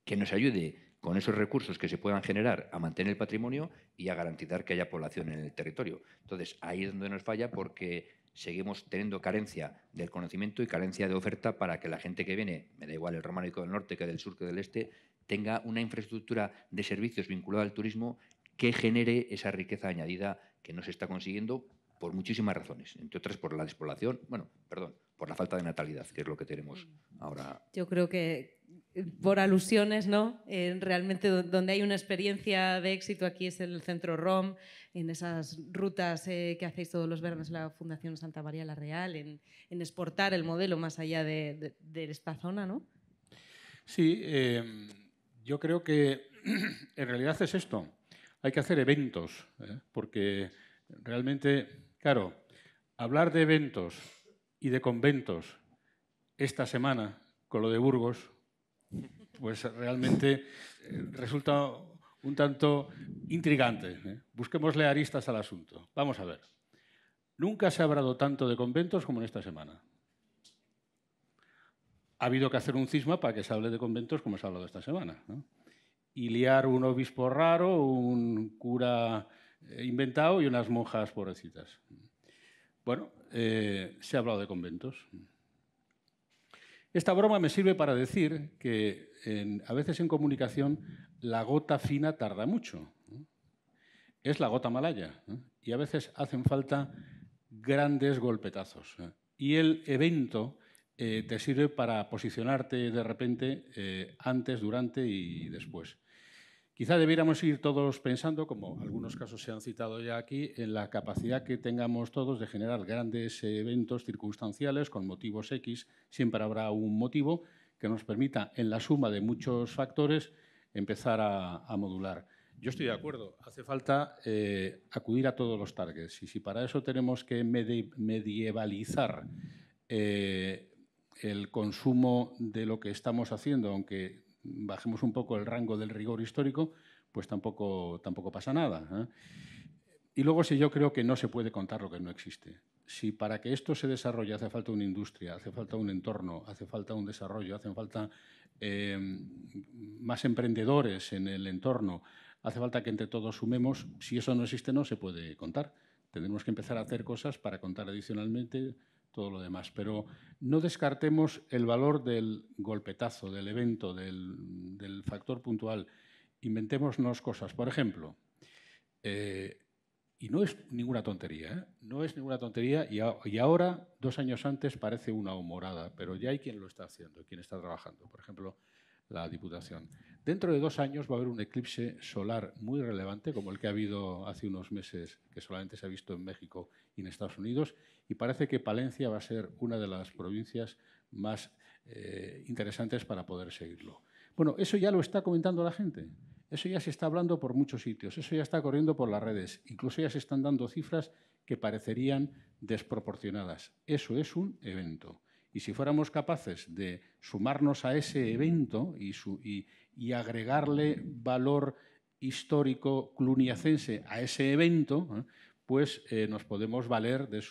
que nos ayude con esos recursos que se puedan generar a mantener el patrimonio y a garantizar que haya población en el territorio. Entonces, ahí es donde nos falla porque seguimos teniendo carencia del conocimiento y carencia de oferta para que la gente que viene, me da igual el románico del norte que del sur que del este, tenga una infraestructura de servicios vinculada al turismo que genere esa riqueza añadida que no se está consiguiendo por muchísimas razones, entre otras por la despoblación, por la falta de natalidad, que es lo que tenemos ahora. Yo creo que por alusiones, ¿no? Realmente donde hay una experiencia de éxito aquí es el Centro ROM, en esas rutas que hacéis todos los veranos la Fundación Santa María la Real, en exportar el modelo más allá de esta zona, ¿no? Sí, yo creo que en realidad es esto. Hay que hacer eventos, porque realmente, claro, hablar de eventos y de conventos esta semana con lo de Burgos pues realmente resulta un tanto intrigante. Busquémosle aristas al asunto. Vamos a ver. Nunca se ha hablado tanto de conventos como en esta semana. Ha habido que hacer un cisma para que se hable de conventos como se ha hablado esta semana, ¿no? Y liar un obispo raro, un cura inventado y unas monjas pobrecitas. Bueno, se ha hablado de conventos. Esta broma me sirve para decir que a veces en comunicación la gota fina tarda mucho. Es la gota malaya, y a veces hacen falta grandes golpetazos. Y el evento te sirve para posicionarte de repente antes, durante y después. Quizá debiéramos ir todos pensando, como algunos casos se han citado ya aquí, en la capacidad que tengamos todos de generar grandes eventos circunstanciales con motivos X. Siempre habrá un motivo que nos permita, en la suma de muchos factores, empezar a modular. Yo estoy de acuerdo, hace falta acudir a todos los targets. Y si para eso tenemos que medievalizar el consumo de lo que estamos haciendo, aunque bajemos un poco el rango del rigor histórico, pues tampoco pasa nada, ¿eh? Y luego, si yo creo que no se puede contar lo que no existe. Si para que esto se desarrolle hace falta una industria, hace falta un entorno, hace falta un desarrollo, hacen falta más emprendedores en el entorno, hace falta que entre todos sumemos, si eso no existe no se puede contar. Tendremos que empezar a hacer cosas para contar adicionalmente todo lo demás. Pero no descartemos el valor del golpetazo, del evento, del factor puntual. Inventémonos cosas. Por ejemplo, y no es ninguna tontería, ¿eh? No es ninguna tontería y ahora, 2 años antes, parece una humorada, pero ya hay quien lo está haciendo, quien está trabajando. Por ejemplo, la Diputación. Dentro de 2 años va a haber un eclipse solar muy relevante, como el que ha habido hace unos meses, que solamente se ha visto en México y en Estados Unidos, y parece que Palencia va a ser una de las provincias más interesantes para poder seguirlo. Bueno, eso ya lo está comentando la gente. Eso ya se está hablando por muchos sitios, eso ya está corriendo por las redes. Incluso ya se están dando cifras que parecerían desproporcionadas. Eso es un evento. Y si fuéramos capaces de sumarnos a ese evento y agregarle valor histórico cluniacense a ese evento, pues nos podemos valer de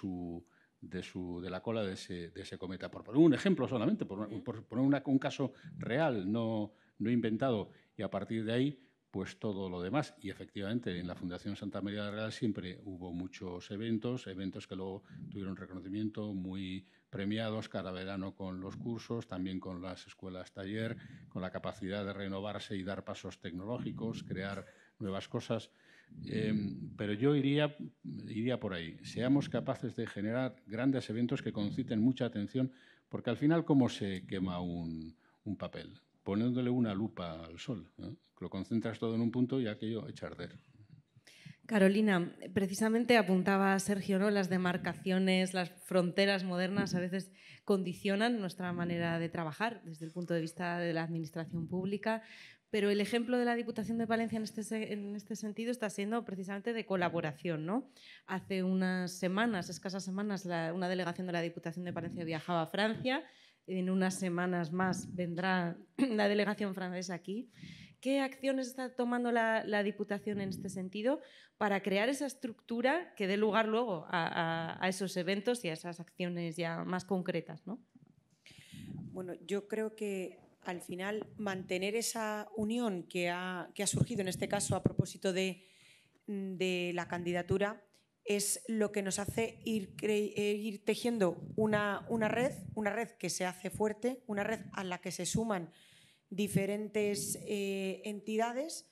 la cola de ese cometa. Por poner un ejemplo solamente, por poner un caso real, no inventado, y a partir de ahí pues todo lo demás. Y efectivamente en la Fundación Santa María del Real siempre hubo muchos eventos que luego tuvieron reconocimiento, muy premiados cada verano con los cursos, también con las escuelas taller, con la capacidad de renovarse y dar pasos tecnológicos, crear nuevas cosas. Pero yo iría por ahí. Seamos capaces de generar grandes eventos que conciten mucha atención, porque al final, ¿cómo se quema un papel? Poniéndole una lupa al sol, ¿eh? Lo concentras todo en un punto y aquello echa a arder. Carolina, precisamente apuntaba Sergio, ¿no? Las demarcaciones, las fronteras modernas a veces condicionan nuestra manera de trabajar desde el punto de vista de la administración pública, pero el ejemplo de la Diputación de Palencia en este sentido está siendo precisamente de colaboración, ¿no? Hace unas semanas, escasas semanas, una delegación de la Diputación de Palencia viajaba a Francia. En unas semanas más vendrá la delegación francesa aquí. ¿Qué acciones está tomando la Diputación en este sentido para crear esa estructura que dé lugar luego a esos eventos y a esas acciones ya más concretas, ¿no? Bueno, yo creo que al final mantener esa unión que ha surgido en este caso a propósito de la candidatura es lo que nos hace ir tejiendo una red que se hace fuerte, una red a la que se suman diferentes entidades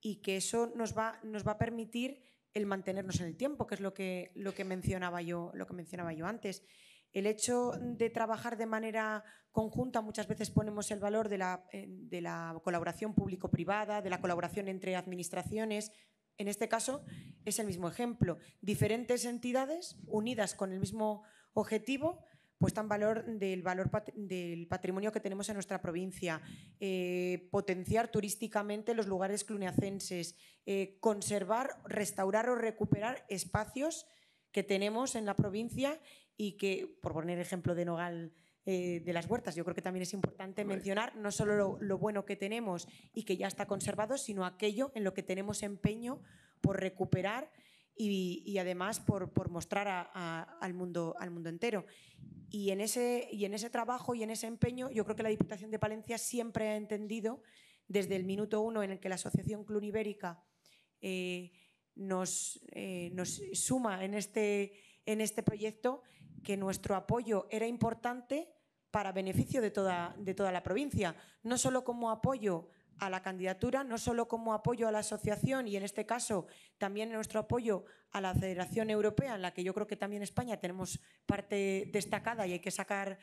y que eso nos va a permitir el mantenernos en el tiempo, que es lo que mencionaba yo antes. El hecho de trabajar de manera conjunta, muchas veces ponemos el valor de la colaboración público-privada, de la colaboración entre administraciones. En este caso es el mismo ejemplo. Diferentes entidades unidas con el mismo objetivo puestan valor del patrimonio que tenemos en nuestra provincia, potenciar turísticamente los lugares cluniacenses, conservar, restaurar o recuperar espacios que tenemos en la provincia y que, por poner el ejemplo de Nogal de las huertas. Yo creo que también es importante mencionar no solo lo bueno que tenemos y que ya está conservado, sino aquello en lo que tenemos empeño por recuperar y además por mostrar al mundo entero. Y en ese trabajo y en ese empeño, yo creo que la Diputación de Palencia siempre ha entendido, desde el minuto uno en el que la Asociación Clun Ibérica nos suma en este proyecto, que nuestro apoyo era importante para beneficio de toda la provincia, no solo como apoyo a la candidatura, no solo como apoyo a la asociación y en este caso también nuestro apoyo a la Federación Europea, en la que yo creo que también España tenemos parte destacada y hay que sacar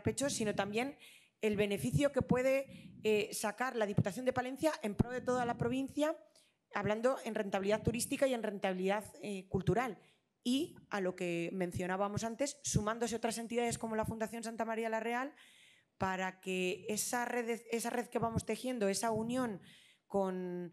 pecho, sino también el beneficio que puede sacar la Diputación de Palencia en pro de toda la provincia, hablando en rentabilidad turística y en rentabilidad cultural. Y a lo que mencionábamos antes, sumándose otras entidades como la Fundación Santa María la Real, para que esa red que vamos tejiendo, esa unión con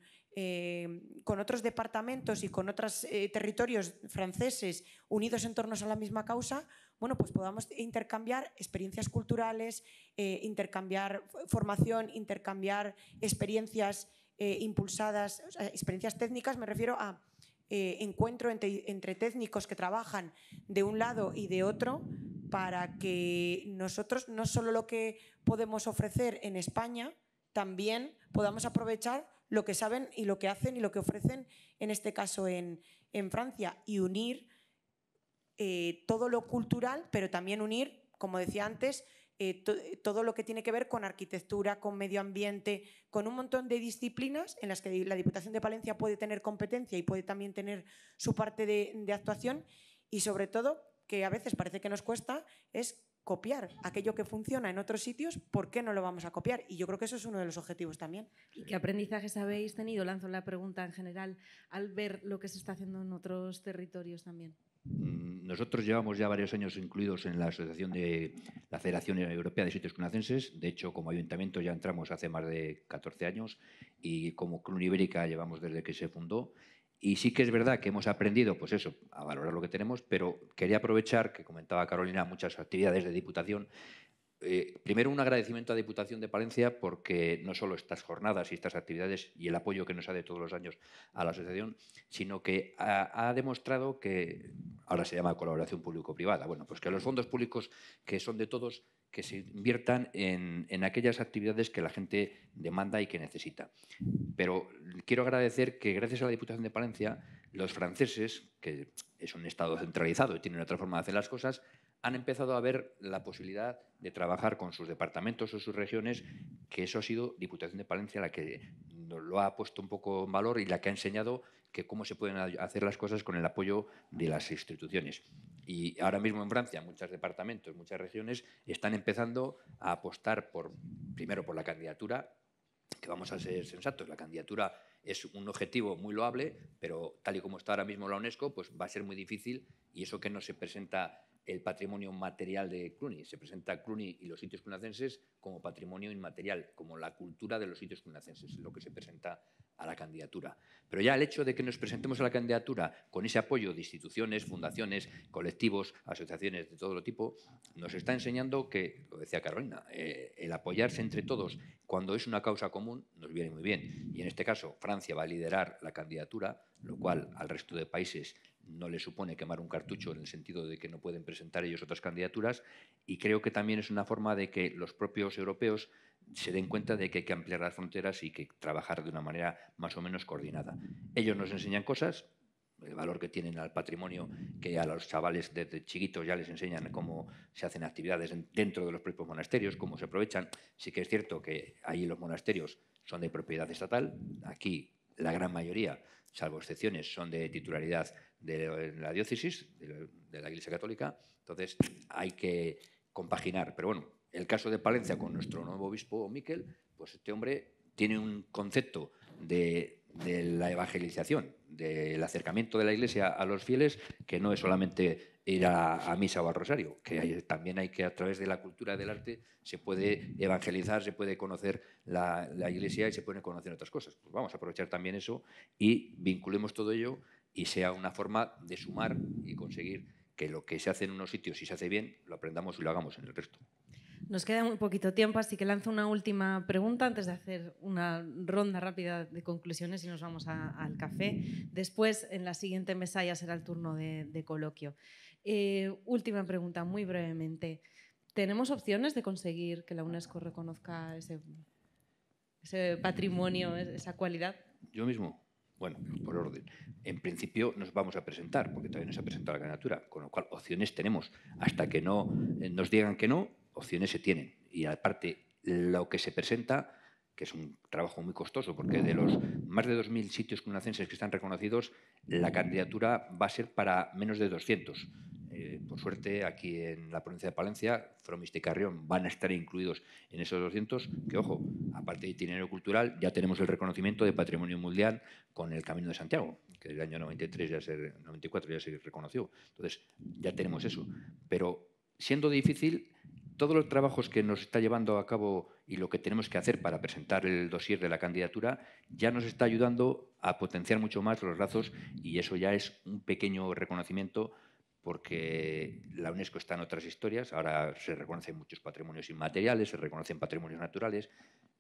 otros departamentos y con otros territorios franceses unidos en torno a la misma causa, bueno, pues podamos intercambiar experiencias culturales, intercambiar formación, intercambiar experiencias impulsadas, o sea, experiencias técnicas, me refiero a encuentro entre técnicos que trabajan de un lado y de otro, para que nosotros no solo lo que podemos ofrecer en España, también podamos aprovechar lo que saben y lo que hacen y lo que ofrecen, en este caso en Francia, y unir todo lo cultural, pero también unir, como decía antes, todo lo que tiene que ver con arquitectura, con medio ambiente, con un montón de disciplinas en las que la Diputación de Palencia puede tener competencia y puede también tener su parte de actuación, y sobre todo, que a veces parece que nos cuesta, es copiar aquello que funciona en otros sitios. ¿Por qué no lo vamos a copiar? Y yo creo que eso es uno de los objetivos también. ¿Y qué aprendizajes habéis tenido? Lanzo la pregunta en general, al ver lo que se está haciendo en otros territorios también. Nosotros llevamos ya varios años incluidos en la asociación de la Federación Europea de Sitios Clunacenses. De hecho, como ayuntamiento ya entramos hace más de 14 años y como Clun Ibérica llevamos desde que se fundó. Y sí que es verdad que hemos aprendido, pues eso, a valorar lo que tenemos, pero quería aprovechar que comentaba Carolina muchas actividades de Diputación. Primero, un agradecimiento a Diputación de Palencia, porque no solo estas jornadas y estas actividades y el apoyo que nos da de todos los años a la asociación, sino que ha demostrado que, ahora se llama colaboración público-privada, bueno, pues que los fondos públicos, que son de todos, que se inviertan en aquellas actividades que la gente demanda y que necesita. Pero quiero agradecer que gracias a la Diputación de Palencia, los franceses, que es un Estado centralizado y tienen otra forma de hacer las cosas, han empezado a ver la posibilidad de trabajar con sus departamentos o sus regiones, que eso ha sido Diputación de Palencia la que nos lo ha puesto un poco en valor y la que ha enseñado que cómo se pueden hacer las cosas con el apoyo de las instituciones. Y ahora mismo en Francia muchos departamentos, muchas regiones están empezando a apostar primero por la candidatura, que vamos a ser sensatos, la candidatura es un objetivo muy loable, pero tal y como está ahora mismo la UNESCO, pues va a ser muy difícil, y eso que no se presenta el patrimonio material de Cluny, se presenta Cluny y los sitios clunacenses como patrimonio inmaterial, como la cultura de los sitios clunacenses, lo que se presenta a la candidatura. Pero ya el hecho de que nos presentemos a la candidatura con ese apoyo de instituciones, fundaciones, colectivos, asociaciones de todo tipo, nos está enseñando que, lo decía Carolina, el apoyarse entre todos cuando es una causa común nos viene muy bien. Y en este caso, Francia va a liderar la candidatura, lo cual al resto de países no le supone quemar un cartucho en el sentido de que no pueden presentar ellos otras candidaturas, y creo que también es una forma de que los propios europeos se den cuenta de que hay que ampliar las fronteras y que trabajar de una manera más o menos coordinada. Ellos nos enseñan cosas, el valor que tienen al patrimonio, que a los chavales desde chiquitos ya les enseñan cómo se hacen actividades dentro de los propios monasterios, cómo se aprovechan. Sí que es cierto que ahí los monasterios son de propiedad estatal, aquí la gran mayoría, salvo excepciones, son de titularidad de la diócesis, de la Iglesia Católica. Entonces hay que compaginar. Pero bueno, el caso de Palencia con nuestro nuevo obispo Miquel, pues este hombre tiene un concepto de la evangelización, del acercamiento de la Iglesia a los fieles, que no es solamente ir a misa o al rosario, que también hay que, a través de la cultura del arte, se puede evangelizar, se puede conocer la Iglesia y se pueden conocer otras cosas. Pues vamos a aprovechar también eso y vinculemos todo ello y sea una forma de sumar y conseguir que lo que se hace en unos sitios, si se hace bien, lo aprendamos y lo hagamos en el resto. Nos queda muy poquito tiempo, así que lanzo una última pregunta antes de hacer una ronda rápida de conclusiones y nos vamos al café. Después, en la siguiente mesa ya será el turno de coloquio. Última pregunta, muy brevemente. ¿Tenemos opciones de conseguir que la UNESCO reconozca ese patrimonio, esa cualidad? Yo mismo, bueno, por orden. En principio nos vamos a presentar, porque todavía no se ha presentado la candidatura, con lo cual opciones tenemos. Hasta que no nos digan que no, opciones se tienen. Y aparte, lo que se presenta, que es un trabajo muy costoso, porque de los más de 2.000 sitios cluniacenses que están reconocidos, la candidatura va a ser para menos de 200. Por suerte, aquí en la provincia de Palencia, Fromista y Carrión van a estar incluidos en esos 200, que, ojo, aparte de itinerario cultural, ya tenemos el reconocimiento de Patrimonio Mundial con el Camino de Santiago, que el año 94 ya se reconoció. Entonces, ya tenemos eso. Pero, siendo difícil, todos los trabajos que nos está llevando a cabo y lo que tenemos que hacer para presentar el dossier de la candidatura ya nos está ayudando a potenciar mucho más los lazos, y eso ya es un pequeño reconocimiento, porque la UNESCO está en otras historias. Ahora se reconocen muchos patrimonios inmateriales, se reconocen patrimonios naturales,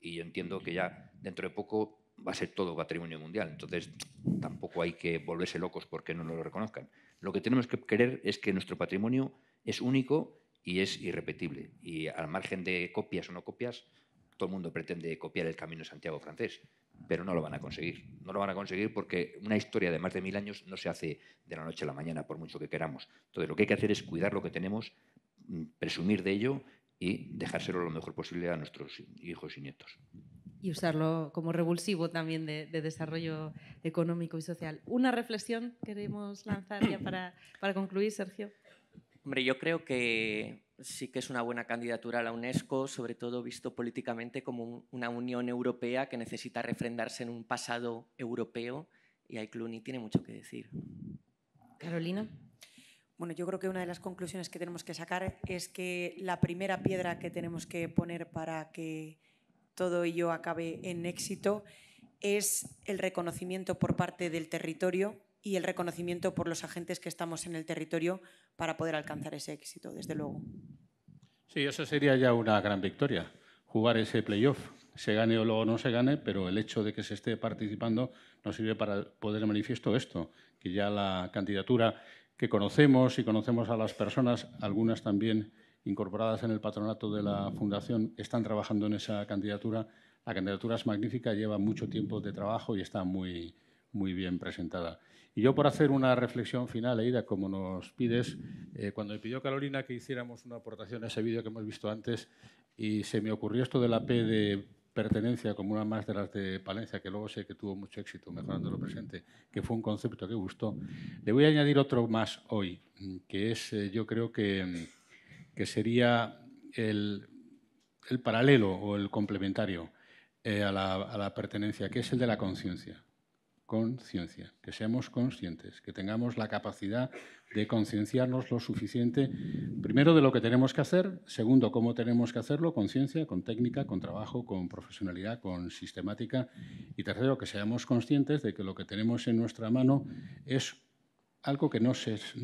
y yo entiendo que ya dentro de poco va a ser todo patrimonio mundial. Entonces, tampoco hay que volverse locos porque no nos lo reconozcan. Lo que tenemos que querer es que nuestro patrimonio es único y es irrepetible. Y al margen de copias o no copias, todo el mundo pretende copiar el Camino de Santiago francés, pero no lo van a conseguir. No lo van a conseguir porque una historia de más de 1000 años no se hace de la noche a la mañana, por mucho que queramos. Entonces, lo que hay que hacer es cuidar lo que tenemos, presumir de ello y dejárselo lo mejor posible a nuestros hijos y nietos. Y usarlo como revulsivo también de desarrollo económico y social. ¿Una reflexión queremos lanzar ya para concluir, Sergio? Hombre, yo creo que sí que es una buena candidatura a la UNESCO, sobre todo visto políticamente como una Unión Europea que necesita refrendarse en un pasado europeo, y ahí Cluny tiene mucho que decir. Carolina. Bueno, yo creo que una de las conclusiones que tenemos que sacar es que la primera piedra que tenemos que poner para que todo ello acabe en éxito es el reconocimiento por parte del territorio y el reconocimiento por los agentes que estamos en el territorio para poder alcanzar ese éxito, desde luego. Sí, eso sería ya una gran victoria, jugar ese playoff, se gane o luego no se gane, pero el hecho de que se esté participando nos sirve para poner de manifiesto esto, que ya la candidatura que conocemos y conocemos a las personas, algunas también incorporadas en el patronato de la Fundación, están trabajando en esa candidatura. La candidatura es magnífica, lleva mucho tiempo de trabajo y está muy bien presentada. Y yo, por hacer una reflexión final, Aida, como nos pides, cuando me pidió Carolina que hiciéramos una aportación a ese vídeo que hemos visto antes, y se me ocurrió esto de la P de pertenencia como una más de las de Palencia, que luego sé que tuvo mucho éxito mejorando lo presente, que fue un concepto que gustó. Le voy a añadir otro más hoy, que es, yo creo que sería el paralelo o el complementario a la pertenencia, que es el de la conciencia. Conciencia, que seamos conscientes, que tengamos la capacidad de concienciarnos lo suficiente, primero, de lo que tenemos que hacer, segundo, cómo tenemos que hacerlo, conciencia, con técnica, con trabajo, con profesionalidad, con sistemática, y tercero, que seamos conscientes de que lo que tenemos en nuestra mano es algo que no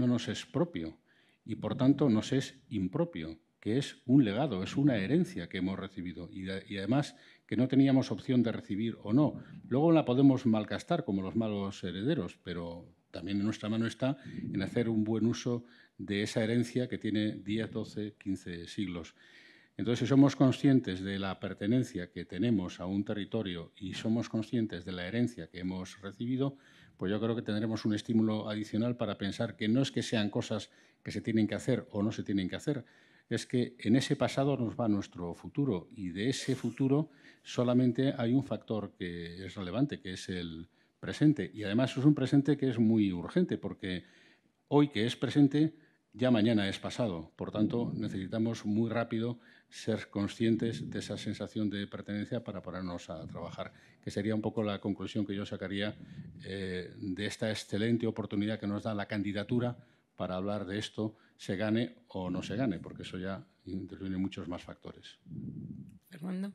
nos es propio y, por tanto, nos es impropio, que es un legado, es una herencia que hemos recibido y además que no teníamos opción de recibir o no. Luego la podemos malgastar como los malos herederos, pero también en nuestra mano está en hacer un buen uso de esa herencia que tiene 10, 12, 15 siglos. Entonces, si somos conscientes de la pertenencia que tenemos a un territorio y somos conscientes de la herencia que hemos recibido, pues yo creo que tendremos un estímulo adicional para pensar que no es que sean cosas que se tienen que hacer o no se tienen que hacer, es que en ese pasado nos va nuestro futuro y de ese futuro solamente hay un factor que es relevante, que es el presente. Y además es un presente que es muy urgente porque hoy que es presente ya mañana es pasado. Por tanto, necesitamos muy rápido ser conscientes de esa sensación de pertenencia para ponernos a trabajar, que sería un poco la conclusión que yo sacaría de esta excelente oportunidad que nos da la candidatura para hablar de esto, se gane o no se gane, porque eso ya intervienen muchos más factores. Fernando.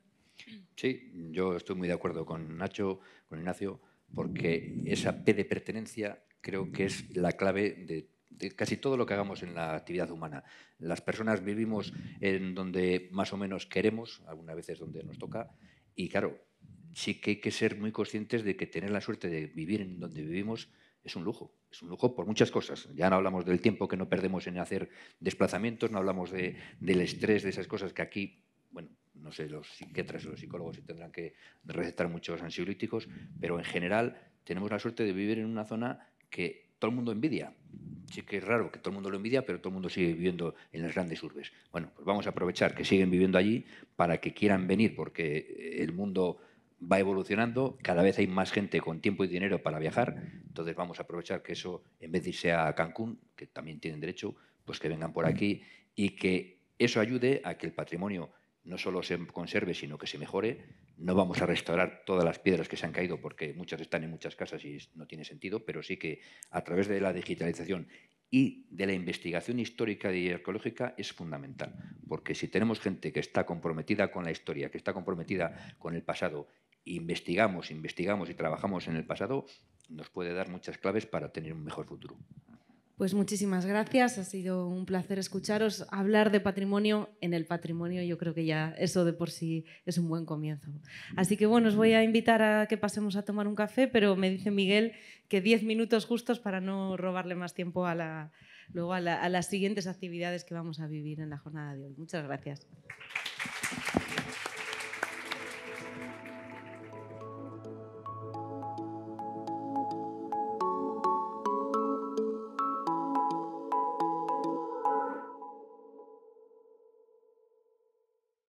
Sí, yo estoy muy de acuerdo con Nacho, con Ignacio, porque esa P de pertenencia creo que es la clave de casi todo lo que hagamos en la actividad humana. Las personas vivimos en donde más o menos queremos, algunas veces donde nos toca, y claro, sí que hay que ser muy conscientes de que tener la suerte de vivir en donde vivimos es un lujo por muchas cosas. Ya no hablamos del tiempo que no perdemos en hacer desplazamientos, no hablamos del estrés, de esas cosas que aquí, bueno, no sé, los psiquiatras o los psicólogos tendrán que recetar muchos ansiolíticos, pero en general tenemos la suerte de vivir en una zona que todo el mundo envidia. Sí que es raro que todo el mundo lo envidia, pero todo el mundo sigue viviendo en las grandes urbes. Bueno, pues vamos a aprovechar que siguen viviendo allí para que quieran venir, porque el mundo va evolucionando, cada vez hay más gente con tiempo y dinero para viajar, entonces vamos a aprovechar que eso, en vez de irse a Cancún, que también tienen derecho, pues que vengan por aquí y que eso ayude a que el patrimonio no solo se conserve, sino que se mejore. No vamos a restaurar todas las piedras que se han caído porque muchas están en muchas casas y no tiene sentido, pero sí que a través de la digitalización y de la investigación histórica y arqueológica es fundamental, porque si tenemos gente que está comprometida con la historia, que está comprometida con el pasado, investigamos y trabajamos en el pasado, nos puede dar muchas claves para tener un mejor futuro. Pues muchísimas gracias, ha sido un placer escucharos. Hablar de patrimonio en el patrimonio, yo creo que ya eso de por sí es un buen comienzo. Así que bueno, os voy a invitar a que pasemos a tomar un café, pero me dice Miguel que 10 minutos justos para no robarle más tiempo luego a las siguientes actividades que vamos a vivir en la jornada de hoy. Muchas gracias.